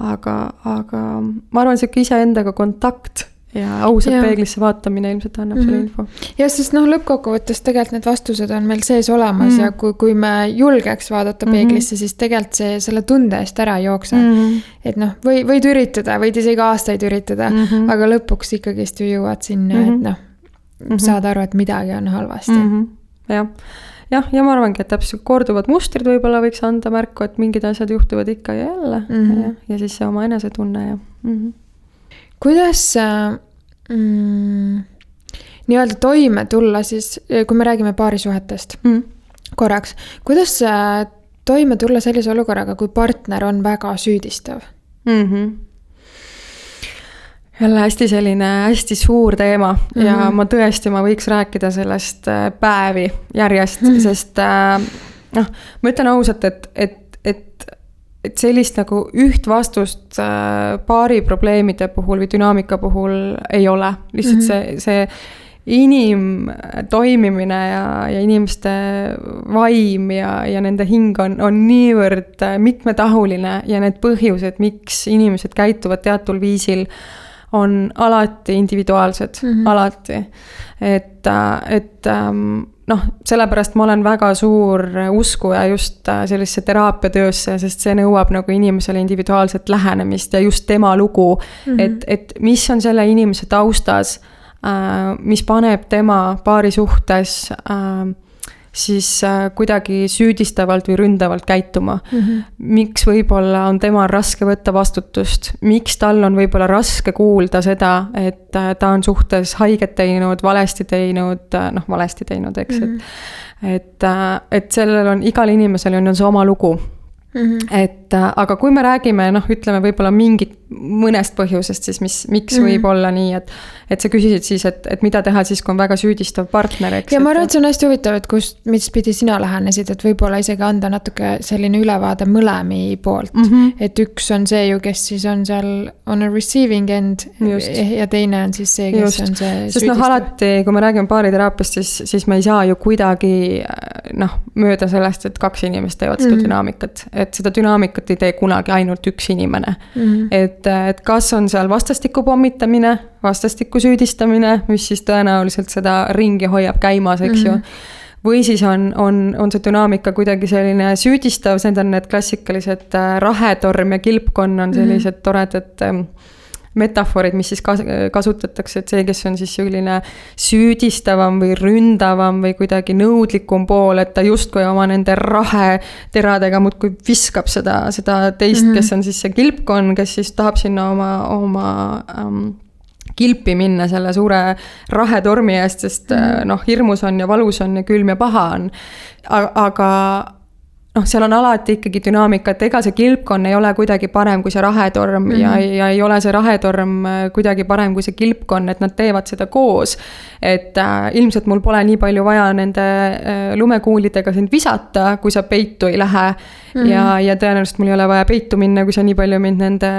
aga ma arvan, selline ise endaga kontakt ja ausalt peeglisse vaatamine ilmselt annab selle info. Ja sest lõppkokkuvõttes tegelikult need vastused on meil sees olemas ja kui me julgeks vaadata peeglisse, siis tegelikult selle tunde eest ära jookse. Et võid üritada, võid isegi aastaid üritada, aga lõpuks ikkagist ju jõuad sinna, et saad aru, et midagi on halvasti. Ja ma arvangi, et täpselt korduvad mustrid võib-olla võiks anda märku, et mingid asjad juhtuvad ikka ja jälle ja siis see oma enesetunne ja kuidas nii-öelda toime tulla siis, kui me räägime paarisuhetest korraks, kuidas toime tulla sellise olukorraga, kui partner on väga süüdistav? Jälle hästi suur teema ja ma võiks rääkida sellest päevi järjest, sest ma ütlen ausalt, et sellist nagu üht vastust paari probleemide puhul või dünaamika puhul ei ole. Lihtsalt see toimimine ja inimeste vaim ja nende hing on niivõrd mitmetahuline ja need põhjused, miks inimesed käituvad teatul viisil, on alati individuaalsed, alati. Sellepärast ma olen väga suur uskuja just sellesse teraapiatöösse, sest see nõuab nagu inimesele individuaalset lähenemist ja just tema lugu, et mis on selle inimese taustas, mis paneb tema paari suhtes siis kuidagi süüdistavalt või ründavalt käituma. Miks võib-olla on temal raske võtta vastutust, miks tal on võib-olla raske kuulda seda, et ta on suhtes haiget teinud, valesti teinud, eks, et sellel on, igal inimesel on see oma lugu. Et aga kui me räägime, ütleme võib-olla mõnest põhjusest, siis miks võib olla nii, et sa küsisid siis, et mida teha siis, kui on väga süüdistav partner, eks. Ja ma arvan, et see on hästi huvitav, et mis pidi sina lähenesid, et võib-olla isegi anda natuke selline ülevaade mõlemi poolt. Et üks on see ju, kes siis on seal on a receiving end ja teine on siis see, kes on see süüdistav. Sest alati, kui me räägime paariteraapiast, siis me ei saa ju kuidagi mööda sellest, et kaks inimest teevad seda dünaamikat. Et seda dünaamikat ei tee kunagi ainult üks inimene. Et kas on seal vastastikku pommitamine, vastastikku süüdistamine, mis siis tõenäoliselt seda ringi hoiab käimas, eks ju. Või siis on see dünaamika kuidagi selline süüdistav, need on need klassikalised rahetorm ja kilpkonn on sellised toredad metafoorid, mis siis kasutatakse, et see, kes on siis selline süüdistavam või ründavam või kuidagi nõudlikum pool, et ta justkui oma nende raheteradega muudkui viskab seda teist, kes on siis see kilpkonn, kes siis tahab sinna oma kilpi minna selle suure rahetormi eest, sest hirmus on ja valus on ja külm ja paha on. Aga seal on alati ikkagi dünaamika, et ega see kilpkonn ei ole kuidagi parem kui see rahetorm ja ei ole see rahetorm kuidagi parem kui see kilpkonn, et nad teevad seda koos. Et ilmselt mul pole nii palju vaja nende lumekuulidega sind visata, kui sa peitu ei lähe ja tõenäoliselt mul ei ole vaja peitu minna, kui sa nii palju mind nende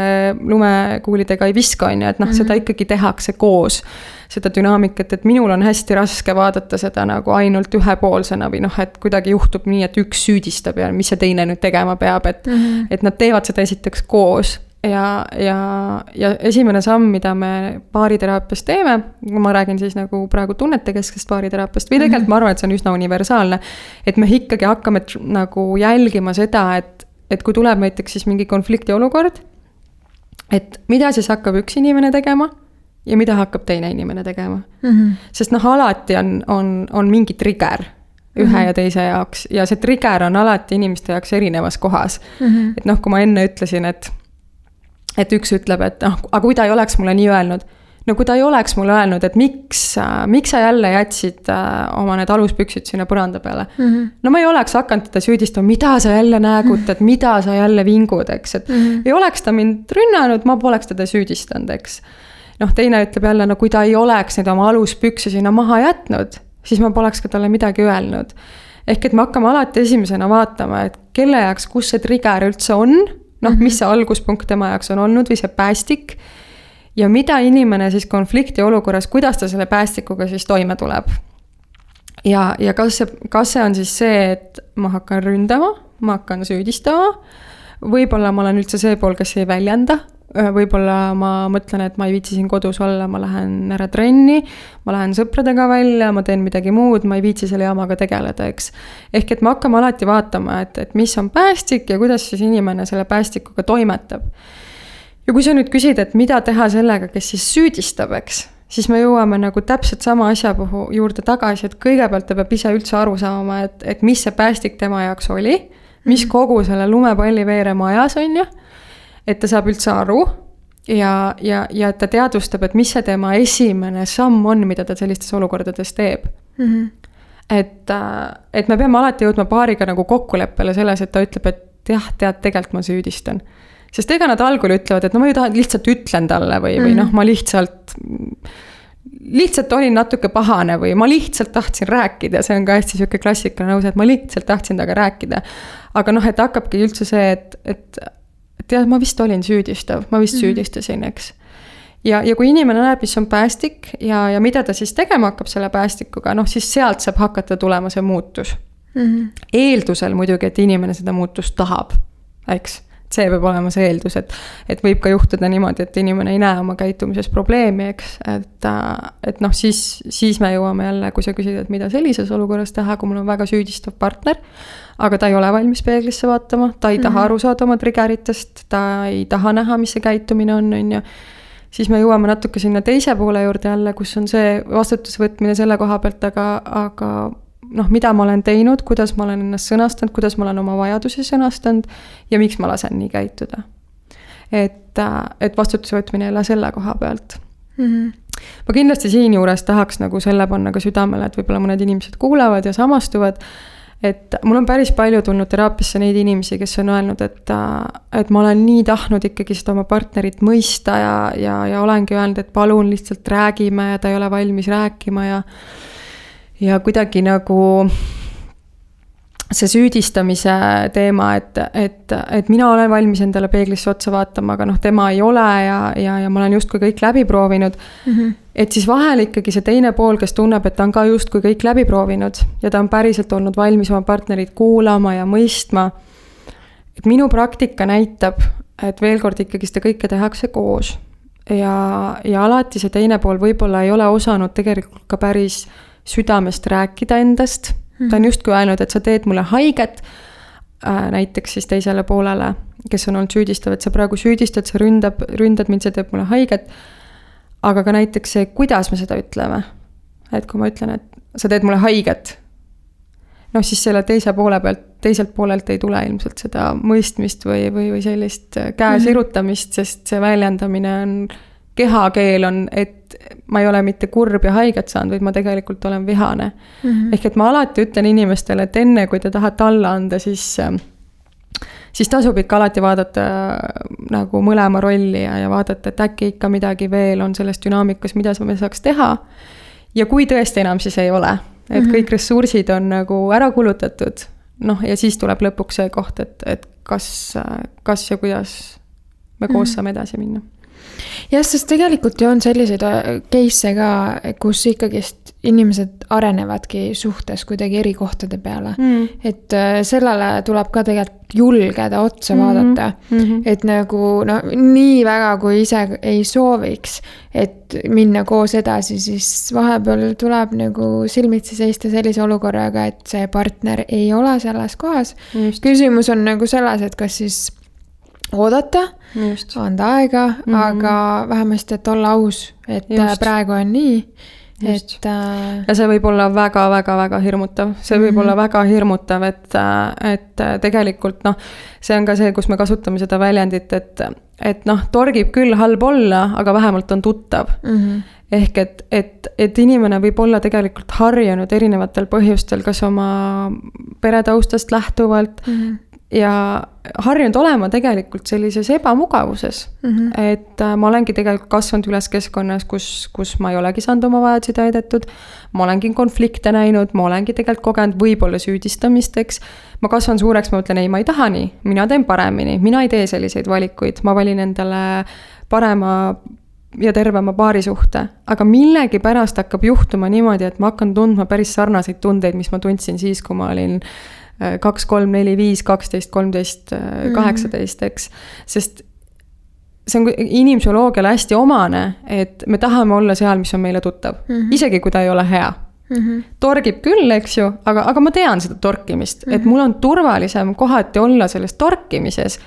lumekuulidega ei viska, on, et seda ikkagi tehakse koos. Seda dünaamikat, et minul on hästi raske vaadata seda nagu ainult ühepoolsena või et kuidagi juhtub nii, et üks süüdistab ja mis see teine nüüd tegema peab, et nad teevad seda esiteks koos ja esimene samm, mida me paariteraapias teeme, ma räägin siis nagu praegu tunnetekeskest paariteraapiast või tegelikult ma arvan, et see on üsna universaalne, et me ikkagi hakkame nagu jälgima seda, et kui tuleb näiteks siis mingi konflikti olukord, et mida siis hakkab üks inimene tegema ja mida hakkab teine inimene tegema. Sest alati on mingi trigger ühe ja teise jaoks ja see trigger on alati inimeste jaoks erinevas kohas. Et kui ma enne ütlesin, et üks ütleb, et aga kui ta ei oleks mulle nii öelnud, kui ta ei oleks mulle öelnud, et miks sa jälle jätsid oma need aluspüksid sinna põranda peale. Ma ei oleks hakanud teda süüdistama, mida sa jälle näägutad, mida sa jälle vingud, eks. Et ei oleks ta mind rünnanud, ma poleks teda süüdistanud, eks. Teine ütleb jälle, kui ta ei oleks neid oma aluspükse sinna maha jätnud, siis ma poleks ka talle midagi öelnud. Ehk et me hakkame alati esimesena vaatama, et kelle jaoks, kus see trigger üldse on, mis see alguspunkt tema jaoks on olnud või see päästik ja mida inimene siis konflikti olukorras, kuidas ta selle päästikuga siis toime tuleb. Ja kas see on siis see, et ma hakkan ründama, ma hakkan süüdistama, võib-olla ma olen üldse see pool, kes ei väljenda, võib-olla ma mõtlen, et ma ei viitsi siin kodus olla, ma lähen ära trenni, ma lähen sõpradega välja, ma teen midagi muud, ma ei viitsi selle jamaga tegeleda, eks. Ehk et me hakkame alati vaatama, et mis on päästik ja kuidas siis inimene selle päästikuga toimetab. Ja kui sa nüüd küsid, et mida teha sellega, kes siis süüdistab, eks, siis me jõuame nagu täpselt sama asja juurde tagasi, et kõigepealt ta peab ise üldse aru saama, et mis see päästik tema jaoks oli, mis kogu selle lumepalli veerema ajas on ju, et ta saab üldse aru ja ta teadvustab, et mis see tema esimene samm on, mida ta sellistes olukordades teeb. Et me peame alati jõudma paariga nagu kokkuleppele selles, et ta ütleb, et jah, tegelikult ma süüdistan. Sest ega nad algul ütlevad, et ma ju lihtsalt ütlen talle või ma lihtsalt olin natuke pahane või ma lihtsalt tahtsin rääkida, see on ka hästi selline klassikaline lause, et ma lihtsalt tahtsin temaga rääkida. Aga et hakkabki üldse see, et jah, ma vist olin süüdistav, ma vist süüdistasin, eks. Ja kui inimene näeb, mis on päästik ja mida ta siis tegema hakkab selle päästikuga, siis sealt saab hakata tulema see muutus. Eeldusel muidugi, et inimene seda muutust tahab, eks. See peab olema see eeldus, et võib ka juhtuda niimoodi, et inimene ei näe oma käitumises probleemi, eks. Et siis me jõuame jälle, kui sa küsid, et mida sellises olukorras teha, kui mul on väga süüdistav partner, aga ta ei ole valmis peeglisse vaatama, ta ei taha aru saada oma triggeritest, ta ei taha näha, mis see käitumine on ju. Siis me jõuame natuke sinna teise poole juurde jälle, kus on see vastutusvõtmine selle koha pealt, aga mida ma olen teinud, kuidas ma olen ennast sõnastanud, kuidas ma olen oma vajadusi sõnastanud ja miks ma lasen nii käituda. Et vastutuse võtmine jälle selle koha pealt. Ma kindlasti siin juures tahaks nagu selle panna ka südamele, et võib-olla mõned inimesed kuulevad ja samastuvad, et mul on päris palju tulnud teraapiasse neid inimesi, kes on öelnud, et ma olen nii tahtnud ikkagi seda oma partnerit mõista ja olengi öelnud, et palun lihtsalt räägime ja ta ei ole valmis rääkima ja kuidagi nagu see süüdistamise teema, et mina olen valmis endale peeglisse otsa vaatama, aga tema ei ole ja ma olen justkui kõik läbi proovinud. Et siis vahel ikkagi see teine pool, kes tunneb, et ta on ka justkui kõik läbi proovinud ja ta on päriselt olnud valmis oma partnerit kuulama ja mõistma. Et minu praktika näitab, et veel kord ikkagi seda kõike tehakse koos ja alati see teine pool võib-olla ei ole osanud tegelikult ka päris südamest rääkida endast. Ta on justkui öelnud, et sa teed mulle haiget, näiteks siis teisele poolele, kes on olnud süüdistav, et sa praegu süüdistad, sa ründad mind, see teeb mulle haiget. Aga ka näiteks see, kuidas me seda ütleme. Et kui ma ütlen, et sa teed mulle haiget, siis selle teiselt poolelt ei tule ilmselt seda mõistmist või sellist käe sirutamist, sest see väljendamine on, kehakeel on, et ma ei ole mitte kurb ja haiget saanud, vaid ma tegelikult olen vihane. Ehk et ma alati ütlen inimestele, et enne kui te tahate alla anda, siis tasub ikka alati vaadata nagu mõlema rolli ja vaadata, et äkki ikka midagi veel on selles dünaamikas, mida me saaks teha. Ja kui tõesti enam siis ei ole, et kõik ressursid on nagu ära kulutatud, ja siis tuleb lõpuks see koht, et kas ja kuidas me koos saame edasi minna. Jah, sest tegelikult ju on selliseid case'e ka, kus ikkagist inimesed arenevadki suhtes kuidagi eri kohtade peale. Et sellele tuleb ka tegelikult julgeda otsa vaadata. Et nagu nii väga, kui ise ei sooviks, et minna koos edasi, siis vahepeal tuleb nagu silmitsi seista sellise olukorraga, et see partner ei ole selles kohas. Küsimus on nagu selles, et kas siis oodata, anda aega, aga vähemasti, et olla aus, et praegu on nii. Ja see võib olla väga hirmutav. See võib olla väga hirmutav, et tegelikult see on ka see, kus me kasutame seda väljendit, et torgib küll halb olla, aga vähemalt on tuttav. Ehk et inimene võib olla tegelikult harjunud erinevatel põhjustel, kas oma peretaustast lähtuvalt, ja harjunud olema tegelikult sellises ebamugavuses. Et ma olengi tegelikult kasvanud üles keskkonnas, kus ma ei olegi saanud oma vajadusi täidetud. Ma olengi konflikte näinud, ma olengi tegelikult kogenud võib-olla süüdistamisteks. Ma kasvan suureks, ma ütlen, ei, ma ei taha nii, mina teen paremini, mina ei tee selliseid valikuid, ma valin endale parema ja tervema paarisuhte. Aga millegi pärast hakkab juhtuma niimoodi, et ma hakkan tundma päris sarnaseid tundeid, mis ma tundsin siis, kui ma olin 2, 3, 4, 5, 12, 13, 18, eks. Sest see on inimpsühholoogiale hästi omane, et me tahame olla seal, mis on meile tuttav. Isegi kui ta ei ole hea. Torgib küll, eks ju, aga ma tean seda torkimist. Et mul on turvalisem kohati olla selles torkimises,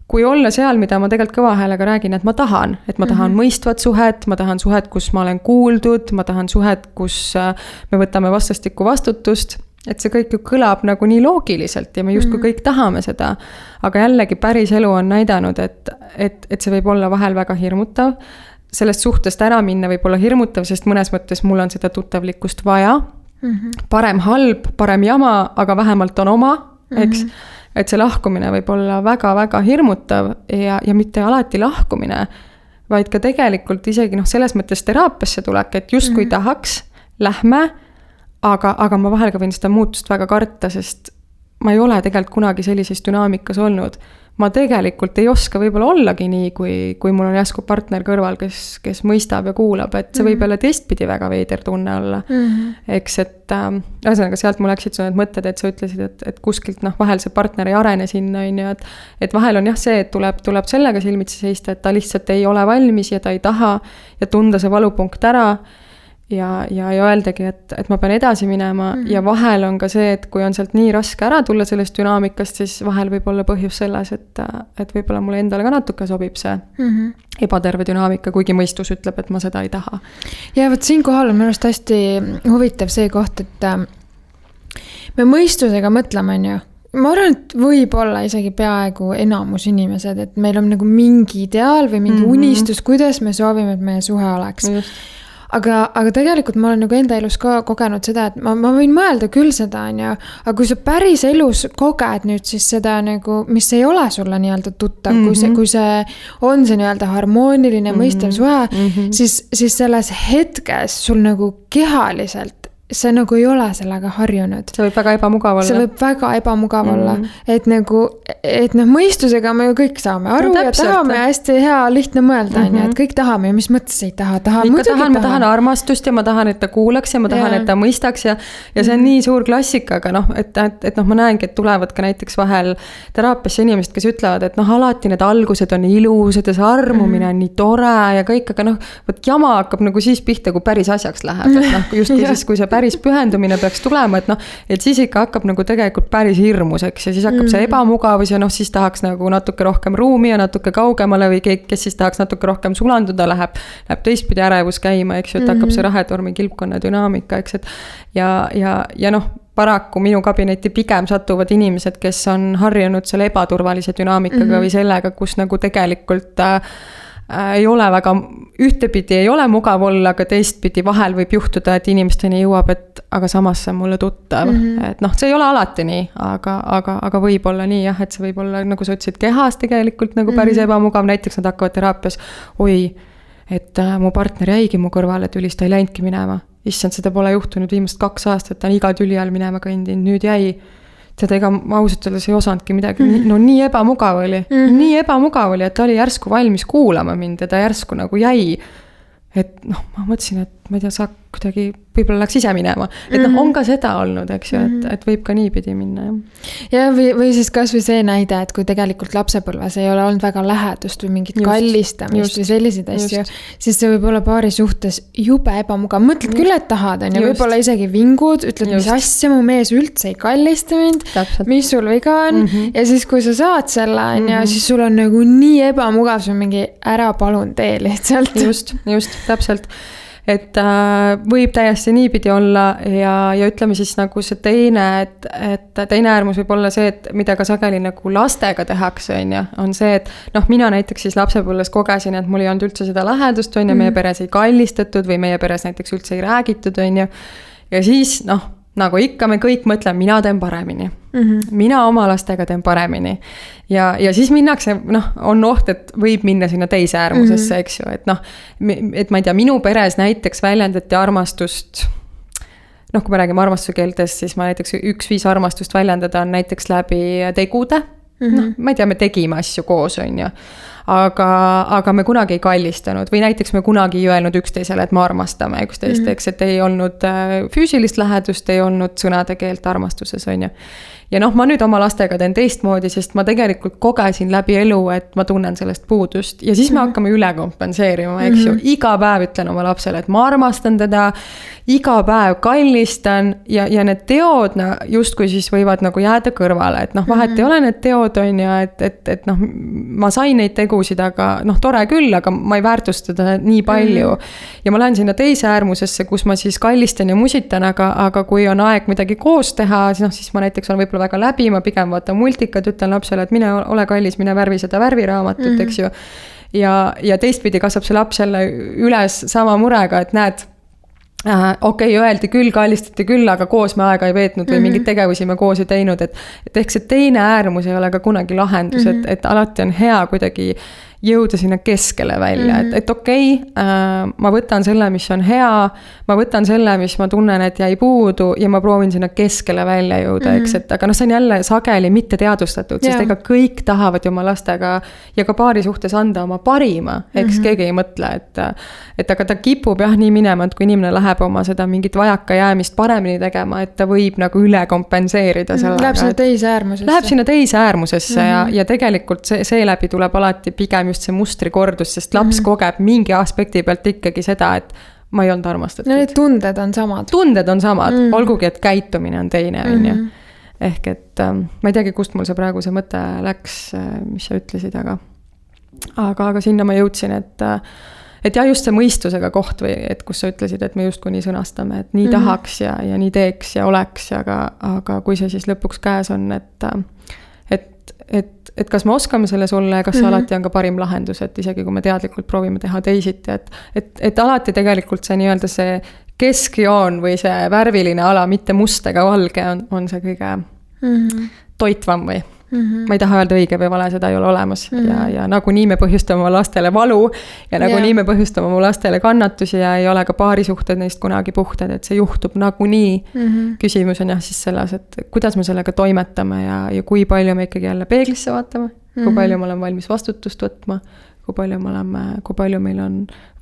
kui olla seal, mida ma tegelikult kõva häälega räägin, et ma tahan mõistvat suhet, ma tahan suhet, kus ma olen kuuldud, ma tahan suhet, kus me võtame vastastikku vastutust. Et see kõik ju kõlab nagu nii loogiliselt ja me justkui kõik tahame seda, aga jällegi päris elu on näidanud, et see võib olla vahel väga hirmutav. Sellest suhtest ära minna võib olla hirmutav, sest mõnes mõttes mul on seda tuttavlikkust vaja. Parem halb, parem jama, aga vähemalt on oma, eks. Et see lahkumine võib olla väga hirmutav ja mitte alati lahkumine, vaid ka tegelikult isegi selles mõttes teraapiasse tulek, et justkui tahaks, lähme, aga ma vahel ka võin seda muutust väga karta, sest ma ei ole tegelikult kunagi sellises dünaamikas olnud. Ma tegelikult ei oska võib-olla ollagi nii, kui mul on jäsku partner kõrval, kes mõistab ja kuulab, et see võib olla teistpidi väga veider tunne olla. Eks, et ühesõnaga sealt mul läksid need mõtted, et sa ütlesid, et kuskilt vahel see partner ei arene sinna, et vahel on see, et tuleb sellega silmitsi seista, et ta lihtsalt ei ole valmis ja ta ei taha ja tunda see valupunkt ära. Ja öeldagi, et ma pean edasi minema ja vahel on ka see, et kui on sealt nii raske ära tulla sellest dünaamikast, siis vahel võib olla põhjus selles, et võib-olla mulle endale ka natuke sobib see ebaterve dünaamika, kuigi mõistus ütleb, et ma seda ei taha. Ja võt siin kohal on minu arust hästi huvitav see koht, me mõistusega mõtleme, on ju. Ma arvan, et võib olla isegi peaaegu enamus inimesed, et meil on nagu mingi ideaal või mingi unistus, kuidas me soovime, et meie suhe oleks. Aga tegelikult ma olen nagu enda elus ka kogenud seda, et ma võin mõelda küll seda, on ju, aga kui sa päris elus koged nüüd siis seda nagu, mis ei ole sulle nii-öelda tuttav, kui see on see nii-öelda harmooniline mõistev suhe, siis selles hetkes sul nagu kehaliselt see nagu ei ole sellega harjunud. See võib väga ebamugav olla. See võib väga ebamugav olla. Et mõistusega me ju kõik saame aru ja tahame hästi hea lihtne mõelda, et kõik tahame ja mis mõttes ei taha. Ma tahan armastust ja ma tahan, et ta kuulaks ja ma tahan, et ta mõistaks ja see on nii suur klassika, aga et ma näengi, et tulevad ka näiteks vahel teraapiasse inimesed, kes ütlevad, et alati need algused on ilusad ja see armumine on nii tore ja kõik, aga võt jama hakkab nagu siis pihta, kui päris asjaks läheb, et just siis, kui see päris pühendumine peaks tulema, et siis ikka hakkab nagu tegelikult päris hirmus, eks, ja siis hakkab see ebamugavus ja siis tahaks nagu natuke rohkem ruumi ja natuke kaugemale või kes siis tahaks natuke rohkem sulanduda, läheb teistpidi ärevus käima, eks ju, et hakkab see rahetormi kilpkonna dünaamika, eks, et ja paraku minu kabinetti pigem satuvad inimesed, kes on harjunud selle ebaturvalise dünaamikaga või sellega, kus nagu tegelikult ei ole väga, ühtepidi ei ole mugav olla, aga teistpidi vahel võib juhtuda, et inimesteni jõuab, et aga samas see on mulle tuttav. Et see ei ole alati nii, aga võib olla nii jah, et see võib olla, nagu sa ütlesid, kehas tegelikult nagu päris ebamugav, näiteks nad hakkavad teraapias, et mu partner jäigi mu kõrvale tülis, ta ei läinudki minema. Issand, seda pole juhtunud viimast 2 aastat, ta on iga tüli all minema kõndinud, nüüd jäi. Teda ega ausalt öeldes ei osanudki midagi, nii ebamugav oli, et ta oli järsku valmis kuulama mind ja ta järsku nagu jäi, et ma mõtlesin, et ma ei tea, sa kuidagi võib-olla läks ise minema, et on ka seda olnud, eks ju, et võib ka niipidi minna. Ja või siis kas või see näide, et kui tegelikult lapsepõlves ei ole olnud väga lähedust või mingit kallistamist või selliseid asju, siis see võib olla paari suhtes jube ebamugav. Mõtled küll, et tahad, on ja võib-olla isegi vingud, ütled, mis asja mu mees üldse ei kallista mind, mis sul viga on ja siis, kui sa saad selle, siis sul on nagu nii ebamugav, see on mingi ära palun tee lihtsalt. Just, täpselt. Et võib täiesti niipidi olla ja ütleme siis nagu see teine, et teine äärmus võib olla see, et mida ka sageli nagu lastega tehakse, on see, et mina näiteks siis lapsepõlves kogesin, et mul ei olnud üldse seda lähedust, meie peres ei kallistatud või meie peres näiteks üldse ei räägitud, ja siis nagu ikka me kõik mõtleme, mina teen paremini. Mina oma lastega teen paremini. Ja siis minnakse, on oht, et võib minna sinna teise äärmusesse, eks ju. Et ma ei tea, minu peres näiteks väljendati armastust, kui me räägime armastuse keeltest, siis ma näiteks üks viis armastust väljendada on näiteks läbi tegude. Ma ei tea, me tegime asju koos, on ju. Aga me kunagi ei kallistanud või näiteks me kunagi ei öelnud üksteisele, et me armastame üksteist, eks, et ei olnud füüsilist lähedust, ei olnud sõnade keelt armastuses, on ju. Ja ma nüüd oma lastega teen teistmoodi, sest ma tegelikult kogesin läbi elu, et ma tunnen sellest puudust ja siis me hakkame üle kompenseerima, eks ju. Iga päev ütlen oma lapsele, et ma armastan teda, iga päev kallistan ja need teod justkui siis võivad nagu jääda kõrvale, et vahet ei ole need teod, on ju, et ma sain neid tegusid, aga tore küll, aga ma ei väärtusta teda nii palju. Ja ma lähen sinna teise äärmusesse, kus ma siis kallistan ja musitan, aga kui on aeg midagi koos teha, siis ma näiteks on võib-olla väga läbi, ma pigem vaatan multikat, ütlen lapsele, et mine ole kallis, mine värvi seda värviraamatut, eks ju. Ja teistpidi kasvab see laps jälle üles sama murega, et näed, okei, öeldi küll, kallistati küll, aga koos me aega ei veetnud või mingid tegevusi me koos ei teinud, et ehk see teine äärmus ei ole ka kunagi lahendus, et alati on hea kuidagi jõuda sinna keskele välja, et okei, ma võtan selle, mis on hea, ma võtan selle, mis ma tunnen, et jäi puudu ja ma proovin sinna keskele välja jõuda, eks, et aga see on jälle sageli mitte teadvustatud, sest ega kõik tahavad ju oma lastega ja ka paari suhtes anda oma parima, eks keegi ei mõtle, et aga ta kipub jah nii minema, et kui inimene läheb oma seda mingit vajakajäämist paremini tegema, et ta võib nagu üle kompenseerida sellega. Läheb sinna teise äärmusesse. Läheb sinna teise äärmusesse ja tegelikult seeläbi tuleb alati pigem just see mustrikordus, sest laps kogeb mingi aspekti pealt ikkagi seda, et ma ei olnud armastatud. No need tunded on samad. Tunded on samad, olgugi, et käitumine on teine, on ju. Ehk et ma ei teagi, kust mul see praegu see mõte läks, mis sa ütlesid, aga sinna ma jõudsin, et ja just see mõistusega koht või et kus sa ütlesid, et me justkui nii sõnastame, et nii tahaks ja nii teeks ja oleks, aga kui see siis lõpuks käes on, et kas me oskame selle sulle ja kas see alati on ka parim lahendus, et isegi kui me teadlikult proovime teha teisiti, et alati tegelikult see nii-öelda see keskjoon või see värviline ala, mitte must ega valge on see kõige toitvam või. Ma ei taha öelda õige või vale, seda ei ole olemas ja nagunii me põhjustame oma lastele valu ja nagunii me põhjustame oma lastele kannatusi ja ei ole ka paarisuhted neist kunagi puhtad, et see juhtub nagunii. Küsimus on jah siis selles, et kuidas me sellega toimetame ja kui palju me ikkagi jälle peeglisse vaatame, kui palju me oleme valmis vastutust võtma, kui palju meil on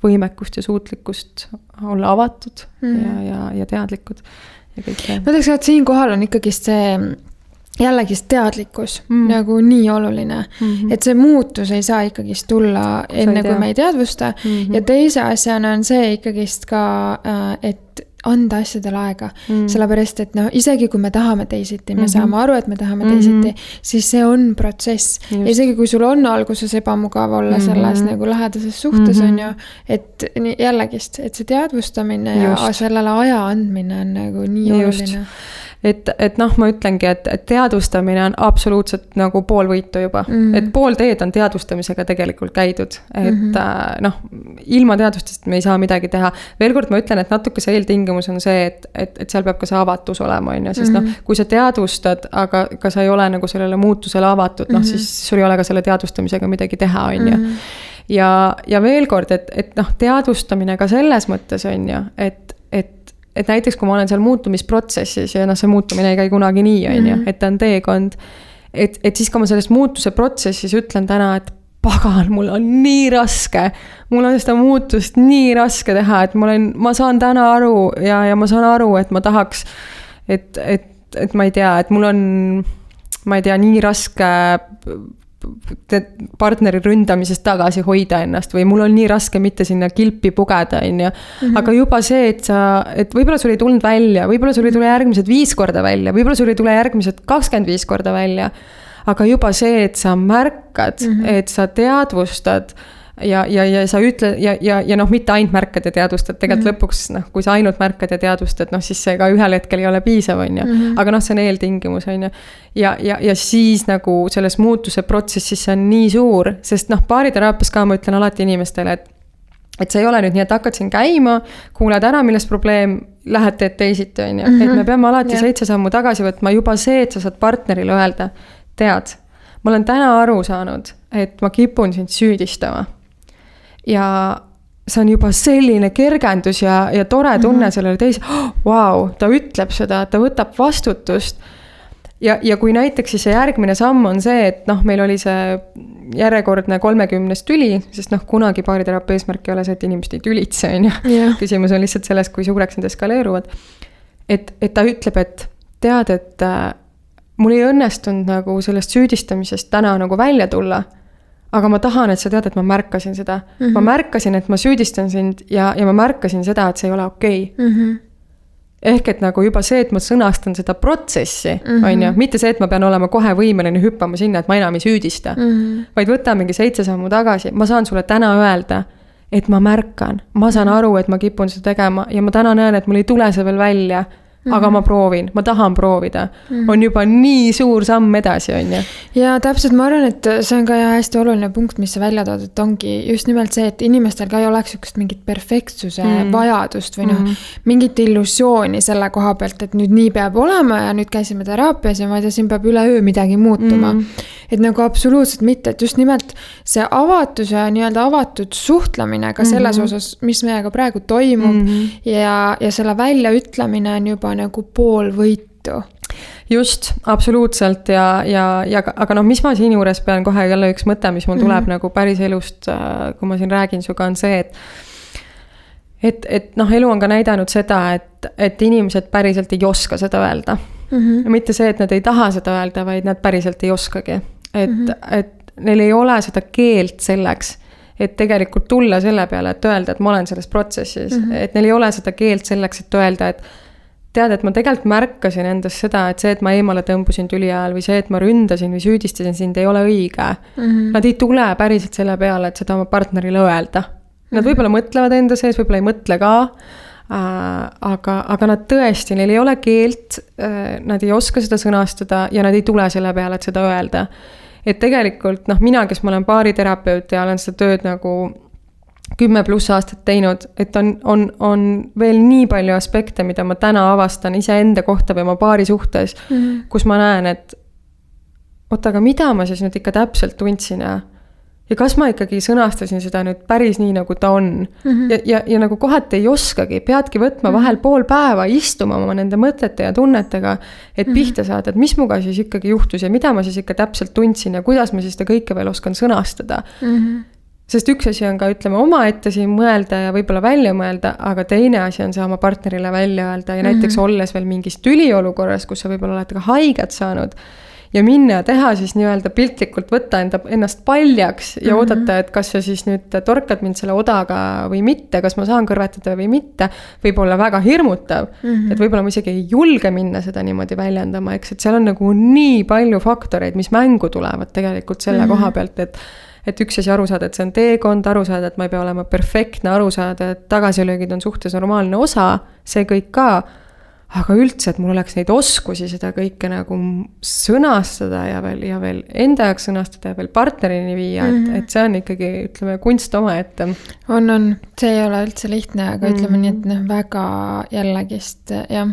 võimekust ja suutlikkust olla avatud ja teadlikud ja kõik see. Ma teaks, et siin kohal on ikkagi see jällegi teadlikkus nagu nii oluline, et see muutus ei saa ikkagist tulla enne, kui me ei teadvusta ja teise asjana on see ikkagist ka, et anda asjadele aega, sellepärast, et isegi kui me tahame teisiti, me saame aru, et me tahame teisiti, siis see on protsess. Ja isegi kui sul on alguses ebamugav olla selles nagu lähedases suhtes on ju, et jällegist, et see teadvustamine ja sellele aja andmine on nagu nii oluline. Et ma ütlengi, et teadvustamine on absoluutselt nagu pool võitu juba. Et pool teed on teadvustamisega tegelikult käidud. Et ilma teadvustest me ei saa midagi teha. Veel kord ma ütlen, et natuke see eeltingimus on see, et seal peab ka see avatus olema. Sest kui sa teadvustad, aga ka sa ei ole nagu sellele muutusele avatud, siis sul ei ole ka selle teadvustamisega midagi teha. Ja veel kord, et teadvustamine ka selles mõttes on ju, et näiteks kui ma olen seal muutumisprotsessis ja see muutumine ei käi kunagi nii on ju, et on teekond, et siis kui ma selles muutuse protsessis ütlen täna, et pagan, mul on nii raske, mul on seda muutust nii raske teha, et ma saan täna aru ja ma saan aru, et ma tahaks, et ma ei tea, et mul on, ma ei tea, nii raske partneri ründamisest tagasi hoida ennast või mul on nii raske mitte sinna kilpi pugeda, aga juba see, et võib-olla sul ei tulnud välja, võib-olla sul ei tule järgmised 5 korda välja, võib-olla sul ei tule järgmised 25 korda välja, aga juba see, et sa märkad, et sa teadvustad ja sa ütled ja mitte ainult märkad ja teadvustad, tegelikult lõpuks, kui sa ainult märkad ja teadvustad, siis see ka ühel hetkel ei ole piisav, on ju. Aga see on eeltingimus, on ju. Ja siis nagu selles muutuse protsessis see on nii suur, sest baariteraapias ka ma ütlen alati inimestele, et see ei ole nüüd nii, et hakkad siin käima, kuuled ära, milles probleem, lähed teed teisiti, on ju. Et me peame alati 7 sammu tagasi võtma, juba see, et sa saad partnerile öelda, tead, ma olen täna aru saanud, et ma kipun sind süüdistama. Ja see on juba selline kergendus ja tore tunne sellele teise, wow, ta ütleb seda, ta võtab vastutust ja kui näiteks siis see järgmine samm on see, et meil oli see järjekordne 30 tüli, sest kunagi baariteraapia eesmärk ei ole see, et inimesed ei tülitse, on ju. Küsimus on lihtsalt selles, kui suureks need eskaleeruvad. Et ta ütleb, et tead, et mul ei õnnestunud nagu sellest süüdistamisest täna nagu välja tulla, aga ma tahan, et sa tead, et ma märkasin seda. Ma märkasin, et ma süüdistan sind ja ma märkasin seda, et see ei ole okei. Ehk et nagu juba see, et ma sõnastan seda protsessi, on ju, mitte see, et ma pean olema kohe võimeline hüppama sinna, et ma enam ei süüdista, vaid võtamegi 7 sammu tagasi. Ma saan sulle täna öelda, et ma märkan, ma saan aru, et ma kipun seda tegema ja ma täna näen, et mul ei tule see veel välja, aga ma proovin, ma tahan proovida. On juba nii suur samm edasi, on ju. Ja täpselt, ma arvan, et see on ka hästi oluline punkt, mis sa välja tood, et ongi just nimelt see, et inimestel ka ei oleks ükst mingit perfektsuse vajadust või mingit illusiooni selle koha pealt, et nüüd nii peab olema ja nüüd käisime teraapias ja ma ei tea, siin peab üleöö midagi muutuma. Et nagu absoluutselt mitte, et just nimelt see avatus ja nii-öelda avatud suhtlemine ka selles osas, mis meiega praegu toimub ja selle väljaütlemine on juba nagu pool võitu. Just, absoluutselt aga mis ma siin juures pean kohe jälle üks mõte, mis mul tuleb nagu päris elust, kui ma siin räägin suga, on see, et elu on ka näidanud seda, et inimesed päriselt ei oska seda öelda. Mitte see, et nad ei taha seda öelda, vaid nad päriselt ei oskagi. Et neil ei ole seda keelt selleks, et tegelikult tulla selle peale, et öelda, et ma olen selles protsessis. Et neil ei ole seda keelt selleks, et öelda, et tead, et ma tegelikult märkasin endas seda, et see, et ma eemale tõmbusin tüli ajal või see, et ma ründasin või süüdistasin sind, ei ole õige. Nad ei tule päriselt selle peale, et seda oma partnerile öelda. Nad võib-olla mõtlevad enda sees, võib-olla ei mõtle ka, aga nad tõesti, neil ei ole keelt, nad ei oska seda sõnastada ja nad ei tule selle peale, et seda öelda. Et tegelikult, mina, kes ma olen baariterapeut ja olen seda tööd nagu 10+ aastat teinud, et on veel nii palju aspekte, mida ma täna avastan iseenda kohta või oma baari suhtes, kus ma näen, et oota, aga mida ma siis nüüd ikka täpselt tundsin ja kas ma ikkagi sõnastasin seda nüüd päris nii, nagu ta on. Ja nagu kohati ei oskagi, peadki võtma vahel pool päeva, istuma oma nende mõtete ja tunnetega, et pihta saada, et mis muga siis ikkagi juhtus ja mida ma siis ikka täpselt tundsin ja kuidas ma siis seda kõike veel oskan sõnastada. Sest üks asi on ka, ütleme, oma ette siin mõelda ja võib-olla välja mõelda, aga teine asi on see oma partnerile välja öelda ja näiteks olles veel mingis tüliolukorras, kus sa võib-olla oled ka haiget saanud ja minna ja teha siis nii-öelda piltlikult võtta ennast paljaks ja oodata, et kas sa siis nüüd torkad mind selle odaga või mitte, kas ma saan kõrvetada või mitte, võib olla väga hirmutav, et võib-olla ma isegi ei julge minna seda niimoodi väljendama, eks, et seal on nagu nii palju faktoreid, mis mängu tulevad tegelikult selle koha pealt, et üks asi aru saada, et see on teekond, aru saada, et ma ei pea olema perfektne, aru saada, et tagasilöögid on suhtes normaalne osa, see kõik ka, aga üldse, et mul oleks neid oskusi seda kõike nagu sõnastada ja veel enda jaoks sõnastada ja veel partnerini viia, et see on ikkagi, ütleme, kunst oma ette. On, see ei ole üldse lihtne, aga ütleme nii, et väga jällegist, jah.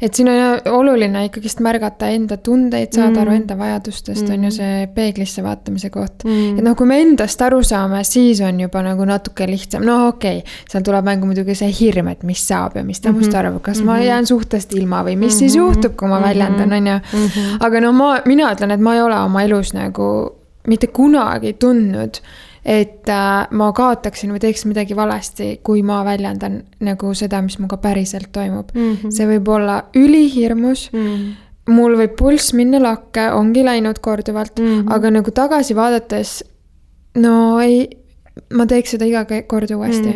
Et siin on oluline ikkagist märgata enda tundeid, saada aru enda vajadustest, on ju see peeglisse vaatamise koht. Et kui me endast aru saame, siis on juba nagu natuke lihtsam. No okei, seal tuleb mängu muidugi see hirm, et mis saab ja mis ta must arvab, kas ma jään suhtest ilma või mis siis juhtub, kui ma väljendan, on ju. Aga mina ütlen, et ma ei ole oma elus nagu mitte kunagi tundnud, et ma kaotaksin või teeksin midagi valesti, kui ma väljendan nagu seda, mis muga päriselt toimub. See võib olla ülihirmus, mul võib pulss minna lakke, ongi läinud korduvalt, aga nagu tagasi vaadates, ma teeks seda iga kord uuesti.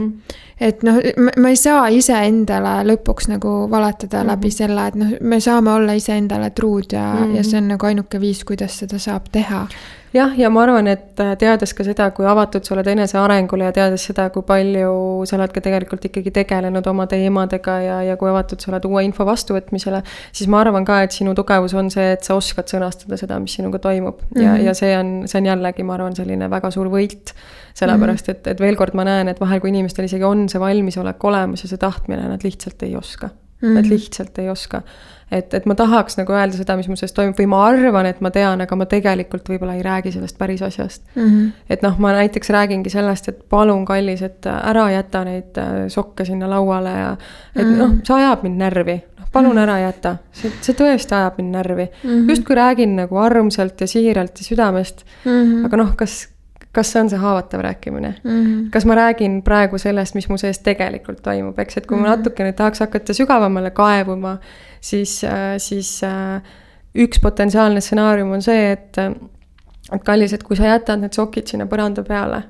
Et ma ei saa ise endale lõpuks nagu valatada läbi selle, et me saame olla ise endale truud ja see on nagu ainuke viis, kuidas seda saab teha. Jah, ja ma arvan, et teades ka seda, kui avatud sa oled enese arengule ja teades seda, kui palju sa oled ka tegelikult ikkagi tegelenud oma teemadega ja kui avatud sa oled uue info vastuvõtmisele, siis ma arvan ka, et sinu tugevus on see, et sa oskad sõnastada seda, mis sinuga toimub. Ja see on jällegi, ma arvan, selline väga suur võit, sellepärast, et veel kord ma näen, et vahel, kui inimestel isegi on see valmisolek olemas ja see tahtmine, nad lihtsalt ei oska. Nad lihtsalt ei oska. Et ma tahaks nagu öelda seda, mis mu sellest toimub, või ma arvan, et ma tean, aga ma tegelikult võib-olla ei räägi sellest päris asjast. Et ma näiteks räägingi sellest, et palun kallis, et ära jäta neid sokke sinna lauale ja et sa ajab mind närvi. Palun ära jäta. See tõesti ajab mind närvi. Just kui räägin nagu armsalt ja siiralt ja südamest, aga kas see on see haavatav rääkimine? Kas ma räägin praegu sellest, mis mu sees tegelikult toimub, eks, et kui ma natukene tahaks hakata sügavamale kaevuma, siis üks potentsiaalne stsenaarium on see, et kallis, et kui sa jätad need sokid sinna põranda peale,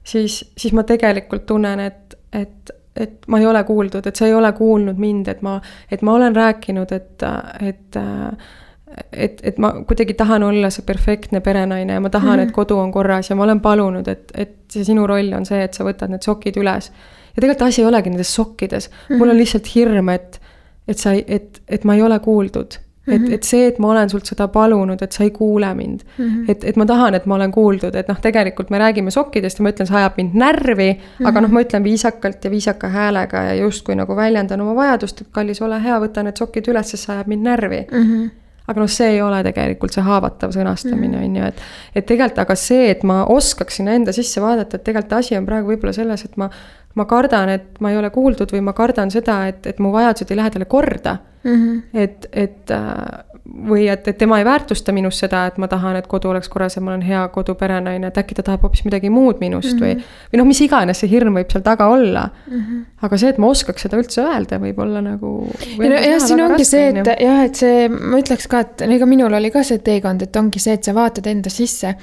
siis ma tegelikult tunnen, et ma ei ole kuuldud, et sa ei ole kuulnud mind, et ma olen rääkinud, et ma kuidagi tahan olla see perfektne perenaine ja ma tahan, et kodu on korras ja ma olen palunud, et see sinu roll on see, et sa võtad need sokid üles. Ja tegelikult asi ei olegi nendes sokkides. Mul on lihtsalt hirm, et ma ei ole kuuldud. Et see, et ma olen sult seda palunud, et sa ei kuule mind. Et ma tahan, et ma olen kuuldud. Et tegelikult me räägime sokkidest ja ma ütlen, see ajab mind närvi, aga ma ütlen viisakalt ja viisaka häälega ja justkui nagu väljendan oma vajadust, et kallis, ole hea, võta need sokid üles, sest see ajab mind närvi. Aga see ei ole tegelikult see haavatav sõnastamine, on ju, et tegelikult, aga see, et ma oskaksin enda sisse vaadata, et tegelikult asi on praegu võib-olla selles, et ma kardan, et ma ei ole kuuldud või ma kardan seda, et mu vajadused ei lähe talle korda. Või et tema ei väärtusta minust seda, et ma tahan, et kodu oleks korras ja ma olen hea koduperenaine, et äkki ta tahab hoopis midagi muud minust või mis iganes see hirm võib seal taga olla. Aga see, et ma oskaks seda üldse öelda, võib olla nagu... Ja siin ongi see, et see, ma ütleks ka, et ega minul oli ka see teekond, et ongi see, et sa vaatad enda sisse.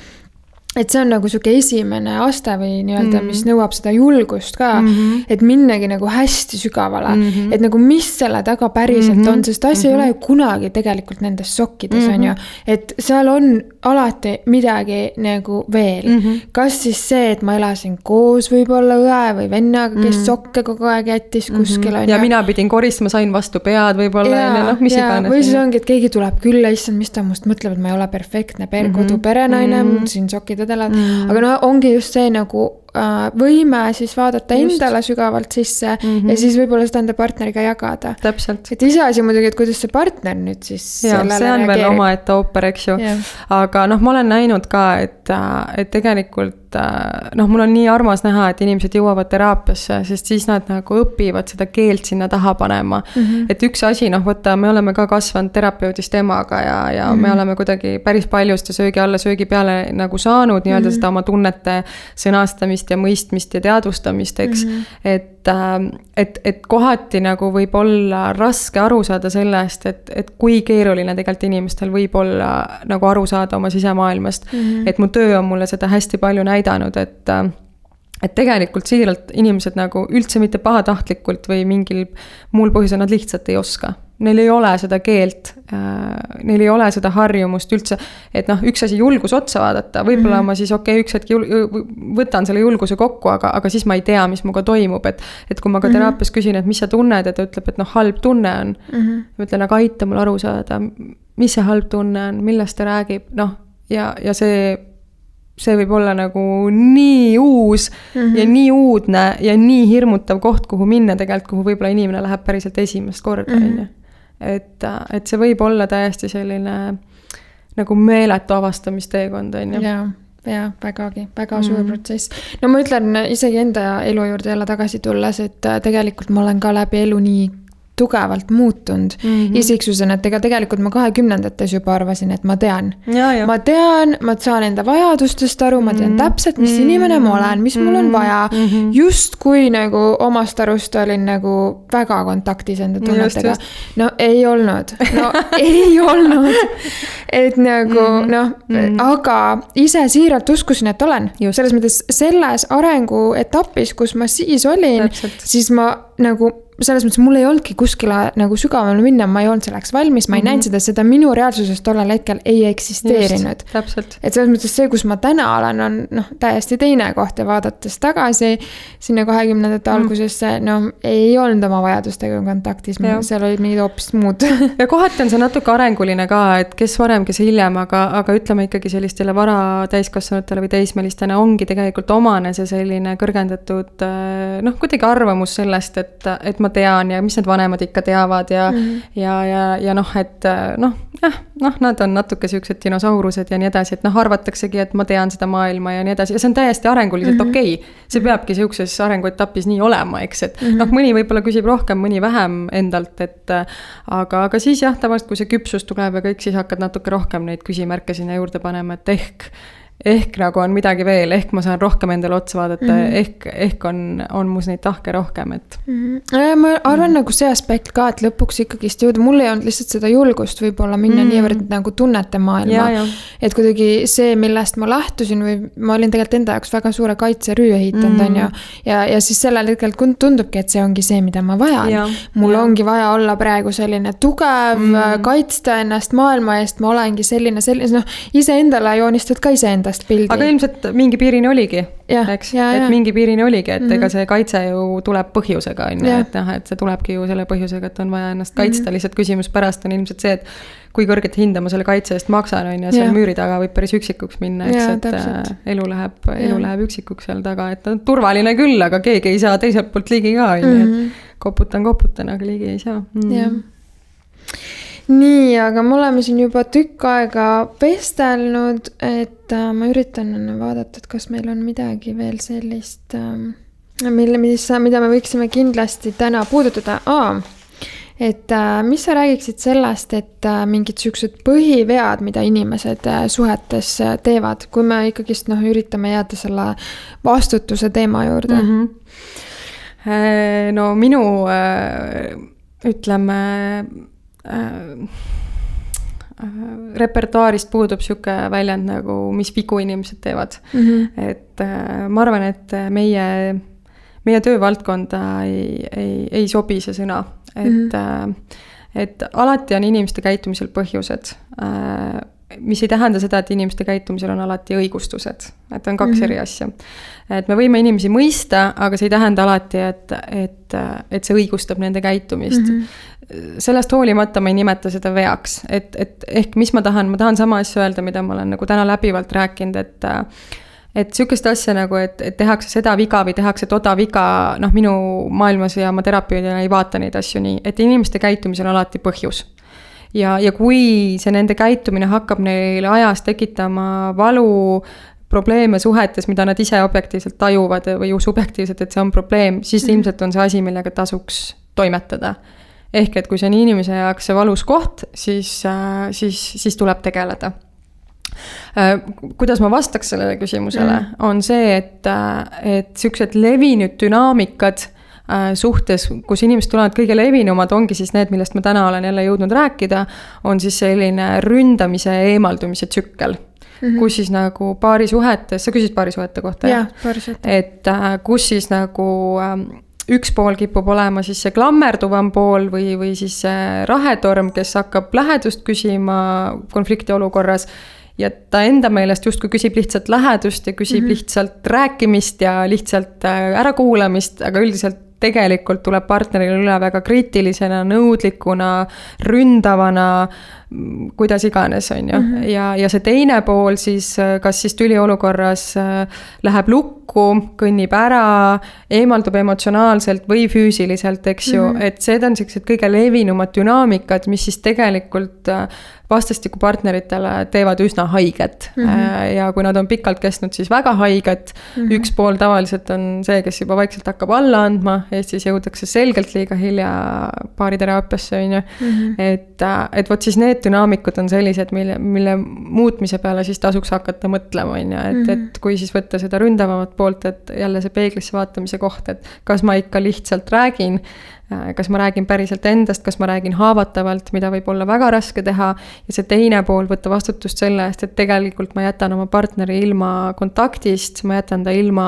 Et see on nagu suke esimene aste või nii-öelda, mis nõuab seda julgust ka, et minnagi nagu hästi sügavale, et nagu mis selle taga päriselt on, sest asi ei ole ju kunagi tegelikult nendes sokkides, on ju, et seal on alati midagi nagu veel. Kas siis see, et ma elasin koos võib-olla õe või vennaga, kes sokke kogu aeg jättis kuskil. Ja mina pidin koristama, sain vastu pead võib-olla. Mis iganes. Või siis ongi, et keegi tuleb külla, issand, mis ta must mõtleb, et ma ei ole perfektne koduperenaine, siin sokid õdelad. Aga no ongi just see nagu võime siis vaadata endale sügavalt sisse ja siis võib-olla seda enda partneriga jagada. Täpselt. Et iseasi muidugi, et kuidas see partner nüüd siis sellele see on veel oma ette ooper, eks ju. Aga ma olen näinud ka, et tegelikult mul on nii armas näha, et inimesed jõuavad teraapiasse, sest siis nad nagu õpivad seda keelt sinna taha panema. Et üks asi, võtta, me oleme ka kasvanud terapeudist emaga ja me oleme kuidagi päris paljust ja söögi alla, söögi peale nagu saanud nii-öelda seda oma tunnete sõnastamist ja mõistmist ja teadvustamist, eks. Et kohati nagu võib olla raske aru saada sellest, et kui keeruline tegelikult inimestel võib olla nagu aru saada oma sisemaailmast. Et mu töö on mulle seda hästi palju näidanud, et tegelikult siiralt inimesed nagu üldse mitte pahatahtlikult või mingil muul põhjusel nad lihtsalt ei oska. Neil ei ole seda keelt, neil ei ole seda harjumust üldse, et üks asi julgus otsa vaadata, võib-olla ma siis üks hetk võtan selle julguse kokku, aga siis ma ei tea, mis muga toimub, et kui ma ka teraapias küsin, et mis sa tunned, et ta ütleb, et halb tunne on, ma ütlen, aga aita mul aru saada, mis see halb tunne on, millest ta räägib, ja see võib olla nagu nii uus ja nii uudne ja nii hirmutav koht, kuhu minna tegelikult, kuhu võib-olla inimene läheb päriselt esimest korda, et see võib olla täiesti selline nagu meeletu avastamisteekond, ja vägagi, väga suur protsess. No ma ütlen isegi enda elu juurde jälle tagasi tulles, et tegelikult ma olen ka läbi elu nii tugevalt muutunud isiksusena, et tegelikult ma 20-ndates juba arvasin, et ma tean. Ma tean, ma saan enda vajadustest aru, ma tean täpselt, mis inimene ma olen, mis mul on vaja. Just kui nagu omast arust olin nagu väga kontaktis enda tunnetega. No ei olnud. Et nagu, aga ise siiralt uskusin, et olen. Selles mõttes selles arengu etapis, kus ma siis olin, siis ma nagu selles mõttes mul ei olnudki kuskile nagu sügavale minna, ma ei olnud selleks valmis, ma ei näinud seda minu reaalsusest tollel hetkel ei eksisteerinud. Et selles mõttes see, kus ma täna olen, on täiesti teine koht ja vaadates tagasi sinna 20-ndate algusesse, ei olnud oma vajadustega kontaktis, seal olid mingid hoopis muud. Ja kohati on see natuke arenguline ka, et kes varem, kes hiljem, aga ütleme ikkagi sellistele vara täiskasvanutele või teismelistena ongi tegelikult omane see selline kõrgendatud kuidagi arvamus sellest, et ma tean ja mis need vanemad ikka teavad ja nad on natuke sellised dinosaurused ja nii edasi, et arvataksegi, et ma tean seda maailma ja nii edasi ja see on täiesti arenguliselt okei. See peabki sellises arenguetapis nii olema, eks, et mõni võib-olla küsib rohkem, mõni vähem endalt, et aga siis tavaliselt, kui see küpsus tuleb ja kõik, siis hakkad natuke rohkem neid küsimärke sinna juurde panema, et ehk nagu on midagi veel, ehk ma saan rohkem endale otsa vaadata, ehk on mus neid tahke rohkem, et ma arvan nagu see aspekt ka, et lõpuks ikkagist jõuda, mul ei olnud lihtsalt seda julgust võib-olla minna niivõrd nagu tunnete maailma, et kuidagi see, millest ma lähtusin või ma olin tegelikult enda jaoks väga suure kaitserüü ehitanud, on ju, ja siis sellel hetkel tundubki, et see ongi see, mida ma vajan. Mul ongi vaja olla praegu selline tugev, kaitsta ennast maailma eest, ma olengi selline, ise endale joonistad ka ise endast pildi. Aga ilmselt mingi piirini oligi, eks? Et mingi piirini oligi, et ega see kaitse ju tuleb põhjusega, et see tulebki ju selle põhjusega, et on vaja ennast kaitsta, lihtsalt küsimus pärast on ilmselt see, et kui kõrget hinda ma selle kaitse eest maksan, ja seal müüri taga võib päris üksikuks minna, eks, et elu läheb üksikuks seal taga, et on turvaline küll, aga keegi ei saa teiselt poolt ligi ka, et koputan, aga ligi ei saa. Nii, aga me oleme siin juba tükk aega vestelnud, et ma üritan vaadata, et kas meil on midagi veel sellist, mida me võiksime kindlasti täna puudutada. Et mis sa räägiksid sellest, et mingid süksed põhivead, mida inimesed suhetes teevad, kui me ikkagist üritame jääda selle vastutuse teema juurde? No minu, ütleme, repertuaarist puudub siuke väljend nagu, mis vigu inimesed teevad. Et ma arvan, et meie töövaldkonda ei sobi see sõna. Et alati on inimeste käitumisel põhjused. mis ei tähenda seda, et inimeste käitumisel on alati õigustused, et on 2 eri asja. Et me võime inimesi mõista, aga see ei tähenda alati, et see õigustab nende käitumist. Sellest hoolimata ma ei nimeta seda veaks, et ehk mis ma tahan sama asja öelda, mida ma olen nagu täna läbivalt rääkinud, et sükest asja nagu, et tehakse seda viga või tehakse toda viga, noh, minu maailmas ja ma terapeutina ei vaata neid asju nii, et inimeste käitumisel on alati põhjus. Ja kui see nende käitumine hakkab neile ajas tekitama valu, probleeme suhetes, mida nad ise objektiivselt tajuvad või ju subjektiivselt, et see on probleem, siis ilmselt on see asi, millega tasuks toimetada. Ehk et kui see on inimese jaoks see valus koht, siis tuleb tegeleda. Kuidas ma vastaks sellele küsimusele, on see, et sellised levinud dünaamikad suhtes, kus inimesed tulevad kõige levinumad, ongi siis need, millest ma täna olen jälle jõudnud rääkida, on siis selline ründamise ja eemaldumise tsükkel. Kus siis nagu paarisuhetes, sa küsid paarisuhete kohta? Jah, paarisuhete. Et kus siis nagu üks pool kipub olema siis see klammerduvam pool või siis see rahetorm, kes hakkab lähedust küsima konflikti olukorras ja ta enda meelest justkui küsib lihtsalt lähedust ja küsib lihtsalt rääkimist ja lihtsalt ärakuulamist, aga üldiselt tegelikult tuleb partneril üle väga kriitilisena, nõudlikuna, ründavana, kuidas iganes on ju. Ja see teine pool siis, kas siis tüliolukorras läheb lukku, kõnnib ära, eemaldub emotsionaalselt või füüsiliselt, eks ju, et see on sellised kõige levinumad dünaamikad, mis siis tegelikult vastastiku partneritele teevad üsna haiget. Ja kui nad on pikalt kestnud, siis väga haiget. Üks pool tavaliselt on see, kes juba vaikselt hakkab alla andma, Eestis jõudakse selgelt liiga hilja paariteraapiasse, on ju. Et vot siis need dünaamikud on sellised, mille muutmise peale siis tasuks hakata mõtlema, on ju. Et kui siis võtta seda ründavamat poolt, et jälle see peeglisse vaatamise koht, et kas ma ikka lihtsalt räägin, kas ma räägin päriselt endast, kas ma räägin haavatavalt, mida võib olla väga raske teha, ja see teine pool võtta vastutust selle eest, et tegelikult ma jätan oma partneri ilma kontaktist, ma jätan ta ilma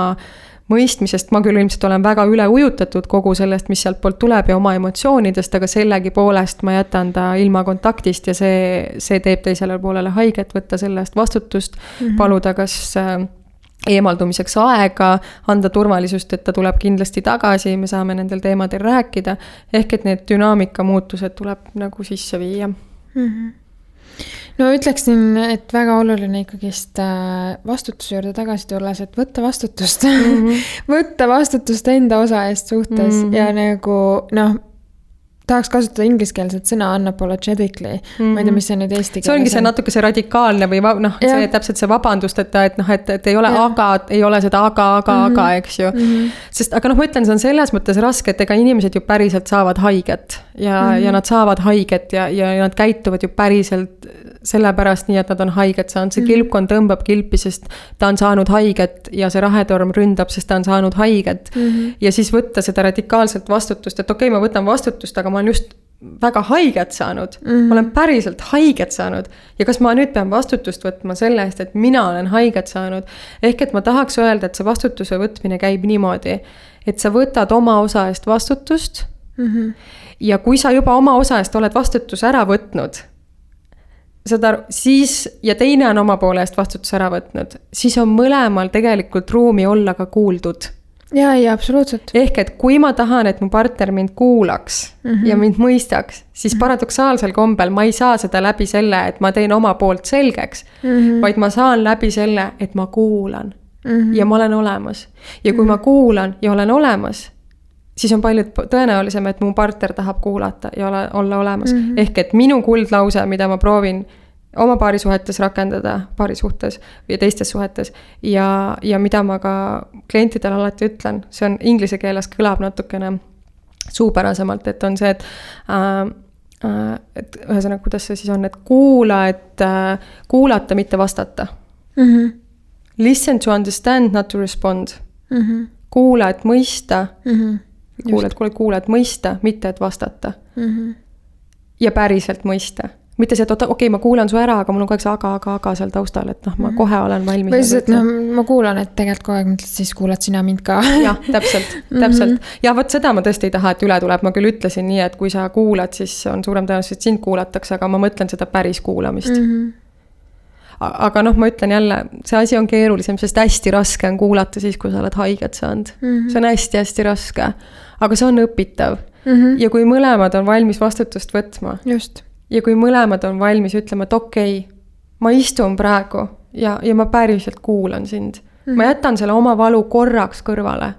mõistmisest, ma küll ilmselt olen väga üle ujutatud kogu sellest, mis sealt poolt tuleb ja oma emotsioonidest, aga sellegi poolest ma jätan ta ilma kontaktist ja see teeb teisele poolele haiget, võtta selle eest vastutust, paluda kas eemaldumiseks aega, anda turvalisust, et ta tuleb kindlasti tagasi, me saame nendel teemadel rääkida, ehk et need dünaamika muutused tuleb nagu sisse viia. No ütleksin, et väga oluline ikkagist vastutuse juurde tagasi tulles, et võtta vastutust. Võtta vastutust enda osa eest suhtes ja nagu, noh, tahaks kasutada ingliskeelset sõna unapologetically. Ma ei tea, mis see nüüd eesti keeles on. See ongi see natuke see radikaalne või noh, see täpselt see vabandust, et ei ole aga, ei ole seda aga, eks ju. Sest, aga noh, ma ütlen, see on selles mõttes raske, et ega inimesed ju päriselt saavad haiget ja nad saavad haiget ja nad käituvad ju päriselt sellepärast nii, et nad on haiget saanud. See kilpkond tõmbab kilpi, sest ta on saanud haiget ja see rahetorm ründab, sest ta on saanud haiget. Ja siis võtta seda radikaalselt vastutust, et okei, ma võtan vastutust, aga ma olen just väga haiget saanud. Ma olen päriselt haiget saanud. Ja kas ma nüüd pean vastutust võtma selle eest, et mina olen haiget saanud? Ehk et ma tahaks öelda, et see vastutuse võtmine käib niimoodi, et sa võtad oma osa eest vastutust ja kui sa juba oma osa eest oled vastutuse ära võtnud, siis, ja teine on oma poole eest vastutuse ära võtnud, siis on mõlemal tegelikult ruumi olla ka kuuldud. Ja, absoluutselt. Ehk et kui ma tahan, et mu partner mind kuulaks ja mind mõistaks, siis paradoksaalsel kombel ma ei saa seda läbi selle, et ma teen oma poolt selgeks, vaid ma saan läbi selle, et ma kuulan ja ma olen olemas. Ja kui ma kuulan ja olen olemas, siis on palju tõenäolisem, et mu partner tahab kuulata ja olla olemas. Ehk et minu kuldlause, mida ma proovin oma paarisuhetes rakendada, paarisuhtes või teistes suhetes ja mida ma ka klientidele alati ütlen, see on inglise keeles kõlab natukene suupärasemalt, et on see, et ühesõnaga, kuidas see siis on, et kuulata, mitte vastata. Listen to understand, not to respond. Kuula, et mõista, kuula, et mõista, mitte et vastata. Ja päriselt mõista. Mitte see, et okei, ma kuulan su ära, aga mul on kogu aeg aga seal taustal, et noh, ma kohe olen valmis. Või siis, et ma kuulan, et tegelikult kogu aeg mõtled, siis kuulad sina mind ka. Jah, täpselt. Ja võt seda ma tõesti ei taha, et üle tuleb. Ma küll ütlesin nii, et kui sa kuulad, siis on suurem tõenäoliselt sind kuulatakse, aga ma mõtlen seda päris kuulamist. aga noh, ma ütlen jälle, see asi on keerulisem, sest hästi raske on kuulata siis, kui sa oled haiget saanud. See on hästi-hästi raske, aga see on õpitav. Ja kui mõlemad on valmis vastutust võtma. Just. Ja kui mõlemad on valmis ütlema, et okei, ma istun praegu ja ma päriselt kuulan sind. Ma jätan selle oma valu korraks kõrvale.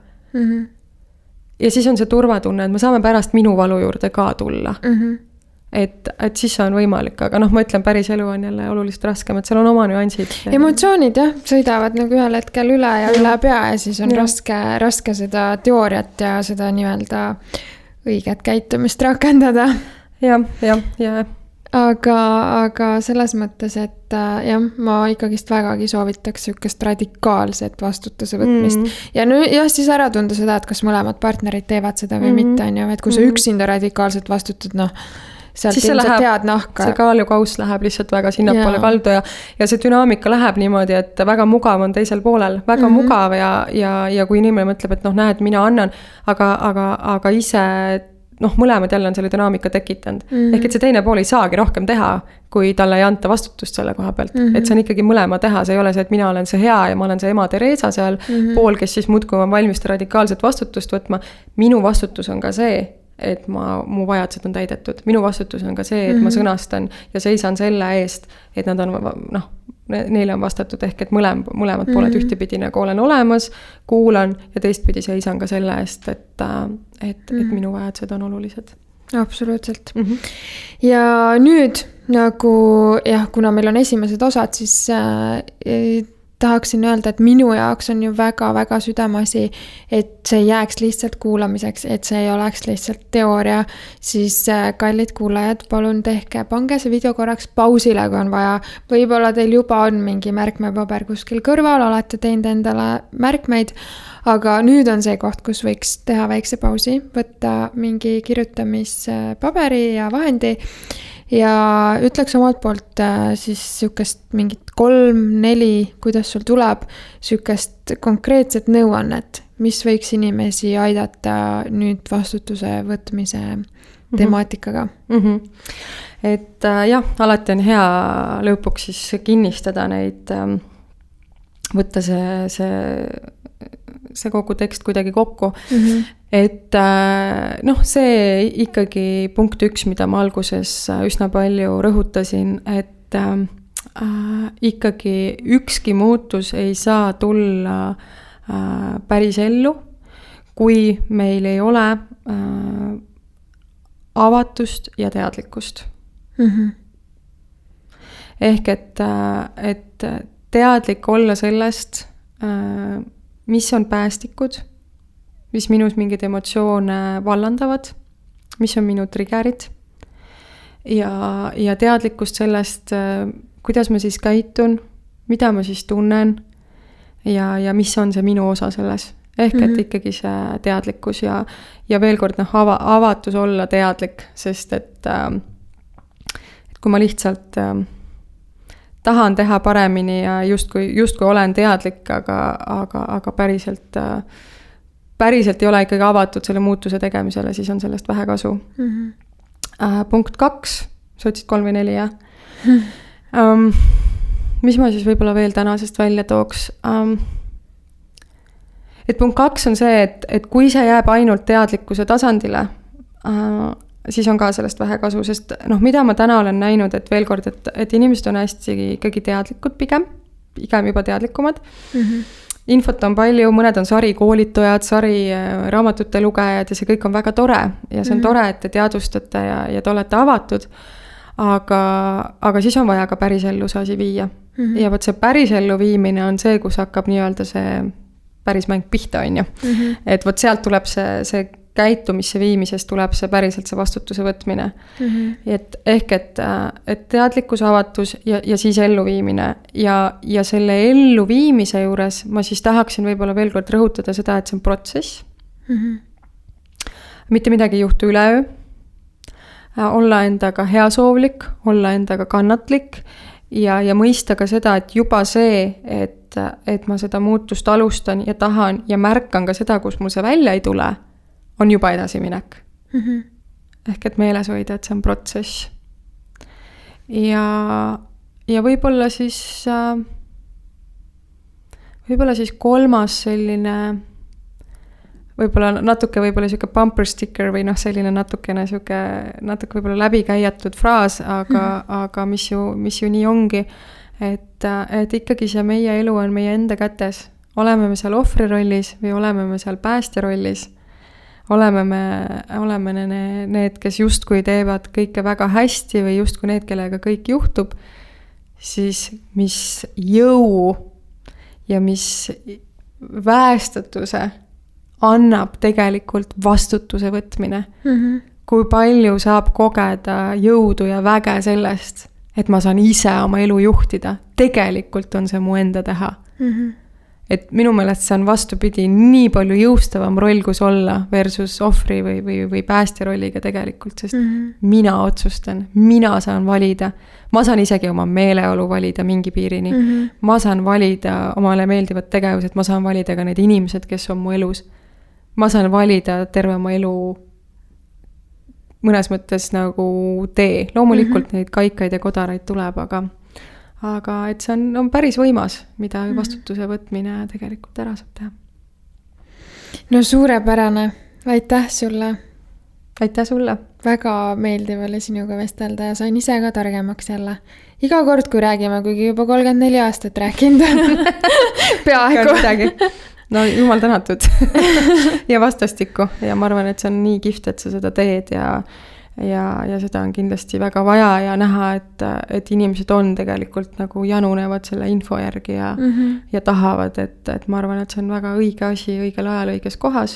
Ja siis on see turvatunne, et me saame pärast minu valu juurde ka tulla. Et siis see on võimalik, aga noh, ma ütlen, päris elu on jälle oluliselt raskem, et seal on oma nüansid. Emotsioonid jah, sõidavad nagu ühel hetkel üle ja üle pea ja siis on raske seda teooriat ja seda nii-öelda õiget käitumist rakendada. Ja. Aga selles mõttes, et jah, ma ikkagist vägagi soovitaks sükest radikaalset vastutuse võtmist. Ja siis ära tunda seda, et kas mõlemad partnerid teevad seda või mitte, on ju, et kui sa üksinda radikaalselt vastutad, noh, sealt ilmselt tead nahka. See kaalukauss läheb lihtsalt väga sinnapoole kaldu ja see dünaamika läheb niimoodi, et väga mugav on teisel poolel. Väga mugav ja kui inimene mõtleb, et noh, näed, mina annan, aga ise, noh, mõlemad jälle on selle dünaamika tekitanud. Ehk et see teine pool ei saagi rohkem teha, kui talle ei anta vastutust selle koha pealt. Et see on ikkagi mõlema teha, see ei ole see, et mina olen see hea ja ma olen see ema Teresa seal pool, kes siis muudkui on valmis radikaalset vastutust võtma. Minu vastutus on ka see, et mu vajadused on täidetud. Minu vastutus on ka see, et ma sõnastan ja seisan selle eest, et nad on, noh, neile on vastatud ehk, et mõlemad pooled ühtepidi nagu olen olemas, kuulan ja teistpidi seisan ka selle eest, et minu vajadused on olulised. Absoluutselt. Ja nüüd nagu, jah, kuna meil on esimesed osad, siis tahaksin öelda, et minu jaoks on ju väga-väga südamasi, et see jääks lihtsalt kuulamiseks, et see ei oleks lihtsalt teooria, siis kallid kuulajad, palun pange see video korraks pausile, kui on vaja. Võib-olla teil juba on mingi märkmepaber kuskil kõrval, olete teinud endale märkmeid, aga nüüd on see koht, kus võiks teha väikse pausi, võtta mingi kirjutamispaberi ja vahendi ja ütleks omalt poolt siis sükest mingit 3-4, kuidas sul tuleb sükest konkreetset nõuannet, mis võiks inimesi aidata nüüd vastutuse võtmise temaatikaga. Et jah, alati on hea lõpuks siis kinnistada neid, võtta see kogu tekst kuidagi kokku. Et noh, see ikkagi punkt 1, mida ma alguses üsna palju rõhutasin, et ikkagi ükski muutus ei saa tulla päris ellu, kui meil ei ole avatust ja teadlikkust. Ehk et teadlik olla sellest, mis on päästikud, mis minus mingid emotsioone vallandavad, mis on minu triggerid ja teadlikkust sellest, kuidas ma siis käitun, mida ma siis tunnen ja mis on see minu osa selles. Ehk et ikkagi see teadlikkus ja veel kord avatus olla teadlik, sest et kui ma lihtsalt tahan teha paremini ja justkui olen teadlik, aga päriselt ei ole ikkagi avatud selle muutuse tegemisele, siis on sellest vähe kasu. Punkt 2, sa ütlesid 3 või 4, jah? Mis ma siis võib-olla veel tänasest välja tooks? Et punkt 2 on see, et kui see jääb ainult teadlikkuse tasandile, siis on ka sellest vähe kasu, sest noh, mida ma täna olen näinud, et veel kord, et inimesed on hästi ikkagi teadlikud pigem juba teadlikumad. Infot on palju, mõned on sarikoolitajad, raamatute lugejad ja see kõik on väga tore ja see on tore, et te teadvustate ja te olete avatud, aga siis on vaja ka päris ellu see asi viia. Ja võt see päris ellu viimine on see, kus hakkab nii-öelda see päris mäng pihta, on ju. Et võt sealt tuleb see käitumisse viimisest tuleb see päriselt see vastutuse võtmine. Et ehk, et teadlikkus, avatus ja siis elluviimine. Ja selle elluviimise juures ma siis tahaksin võib-olla veel kord rõhutada seda, et see on protsess. Mitte midagi ei juhtu üleöö. Olla endaga heasoovlik, olla endaga kannatlik ja mõista ka seda, et juba see, et ma seda muutust alustan ja tahan ja märkan ka seda, kus mul see välja ei tule, on juba edasiminek. Ehk et meeles hoida, et see on protsess. Ja ja võib-olla siis kolmas selline võib-olla natuke siuke bumper sticker või selline natuke võib-olla läbikäijatud fraas, aga mis ju nii ongi, et ikkagi see meie elu on meie enda kätes. Oleme me seal ohvri rollis või oleme me seal päästja rollis. Oleme need, kes justkui teevad kõike väga hästi või justkui need, kellega kõik juhtub, siis mis jõu ja mis väestatuse annab tegelikult vastutuse võtmine. Kui palju saab kogeda jõudu ja väge sellest, et ma saan ise oma elu juhtida. Tegelikult on see mu enda teha. Et minu meelest see on vastupidi nii palju jõustavam roll, kus olla versus ohvri või päästja rolliga tegelikult, sest mina otsustan, mina saan valida. Ma saan isegi oma meeleolu valida mingi piirini. Ma saan valida omale meeldivad tegevused, ma saan valida ka need inimesed, kes on mu elus. Ma saan valida terve oma elu mõnes mõttes nagu tee. Loomulikult neid kaikaid ja kodaraid tuleb, aga et see on päris võimas, mida vastutuse võtmine tegelikult ära saab teha. No suurepärane. Aitäh sulle. Aitäh sulle. Väga meeldiv oli sinuga vestelda ja sain ise ka targemaks jälle. Iga kord, kui räägime, kuigi juba 34 aastat rääkinud. Peaaegu. No jumal tänatud. Ja vastastikku. Ja ma arvan, et see on nii kihvt, et sa seda teed ja seda on kindlasti väga vaja ja näha, et inimesed on tegelikult nagu janunevad selle info järgi ja tahavad, et ma arvan, et see on väga õige asi õigel ajal õiges kohas.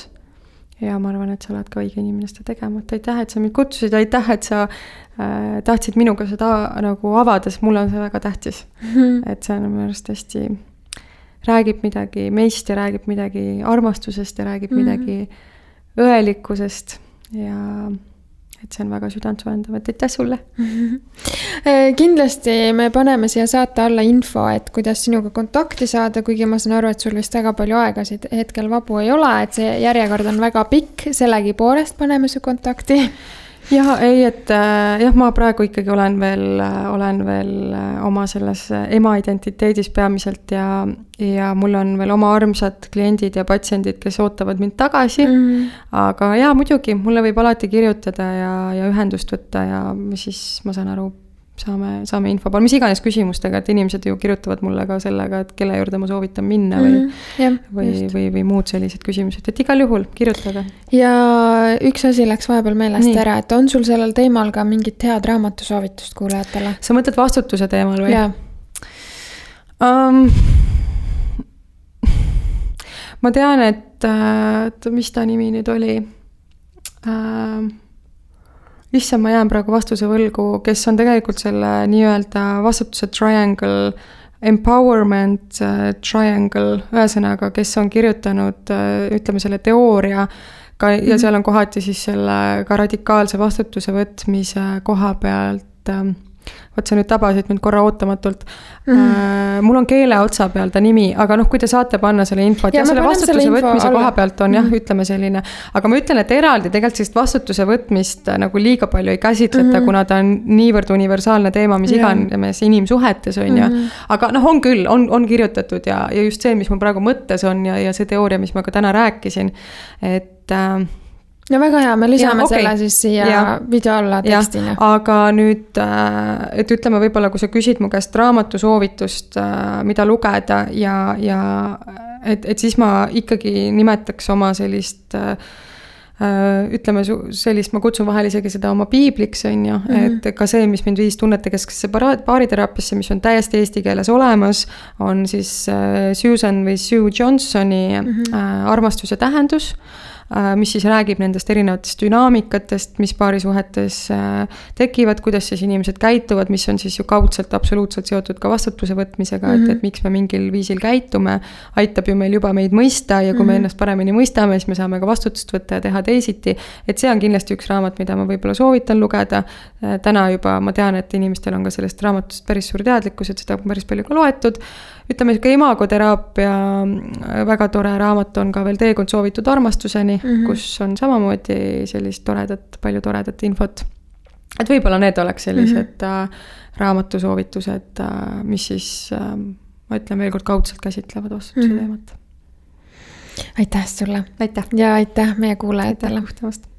Ja ma arvan, et sa oled ka õige inimene seda tegema. Aitäh, et sa mind kutsusid. Aitäh, et sa tahtsid minuga seda nagu avada, sest mulle on see väga tähtis. Et see on minu arust hästi räägib midagi meist ja räägib midagi armastusest ja räägib midagi õelikkusest ja et see on väga südantsoojendav, et aitäh sulle. Kindlasti me paneme siia saate alla info, et kuidas sinuga kontakti saada, kuigi ma saan aru, et sul vist väga palju aegasid hetkel vabu ei ole, et see järjekord on väga pikk, sellegi poolest paneme su kontakti. Ja ei, et ma praegu ikkagi olen veel oma selles ema identiteedis peamiselt ja mul on veel oma armsad kliendid ja patsiendid, kes ootavad mind tagasi. Aga muidugi, mulle võib alati kirjutada ja ühendust võtta ja siis ma saan aru, saame info mis iganes küsimustega, et inimesed ju kirjutavad mulle ka sellega, et kelle juurde ma soovitan minna või muud sellised küsimused, et igal juhul kirjutada. Ja üks asi läks vahepeal meelest ära, et on sul sellel teemal ka mingit head raamatusoovitust kuulajatele? Sa mõtled vastutuse teemal või? Jaa. Ma tean, et mis ta nimi nüüd oli? Issand, ma jään praegu vastuse võlgu, kes on tegelikult selle nii-öelda vastutuse triangle, empowerment triangle, ühesõnaga, kes on kirjutanud, ütleme selle teooria ja seal on kohati siis selle ka radikaalse vastutuse võtmise koha pealt. Võt sa nüüd tabasid mind korra ootamatult. Mul on keele otsa peal ta nimi, aga kui te saate panna selle infot ja selle vastutuse võtmise koha pealt on ütleme selline, aga ma ütlen, et eraldi tegelikult sellist vastutuse võtmist nagu liiga palju ei käsitleta, kuna ta on niivõrd universaalne teema, mis iganes inimsuhetes on aga on küll, on kirjutatud ja just see, mis mul praegu mõttes on ja see teooria, mis ma ka täna rääkisin, et no väga hea, me lisame selle siis siia video alla tekstina. Aga nüüd, et ütleme võib-olla, kui sa küsid mu käest raamatusoovitust, mida lugeda ja et siis ma ikkagi nimetaks oma sellist, ütleme sellist, ma kutsun vahel isegi seda oma piibliks, on ju, et ka see, mis mind viis tunnetekeskesse paariteraapiasse, mis on täiesti eesti keeles olemas, on siis Susan või Sue Johnsoni armastus ja tähendus, mis siis räägib nendest erinevatest dünaamikatest, mis paarisuhetes tekivad, kuidas siis inimesed käituvad, mis on siis ju kaudselt absoluutselt seotud ka vastutuse võtmisega, et miks me mingil viisil käitume, aitab ju meil juba meid mõista ja kui me ennast paremini mõistame, siis me saame ka vastutust võtta ja teha teisiti. Et see on kindlasti üks raamat, mida ma võib-olla soovitan lugeda. Täna juba ma tean, et inimestel on ka sellest raamatust päris suur teadlikkus, et seda on päris palju ka loetud. Ütleme, ka imagoteraapia väga tore raamat on ka veel Teekond soovitud armastuseni, kus on samamoodi sellist palju toredat infot. et võib-olla need oleks sellised raamatusoovitused, mis siis, ma ütlen veel kord, kaudselt käsitlevad vastutuse teemat. Aitäh sulle! Aitäh! Ja aitäh meie kuulajatele! Aitäh kuhtamast!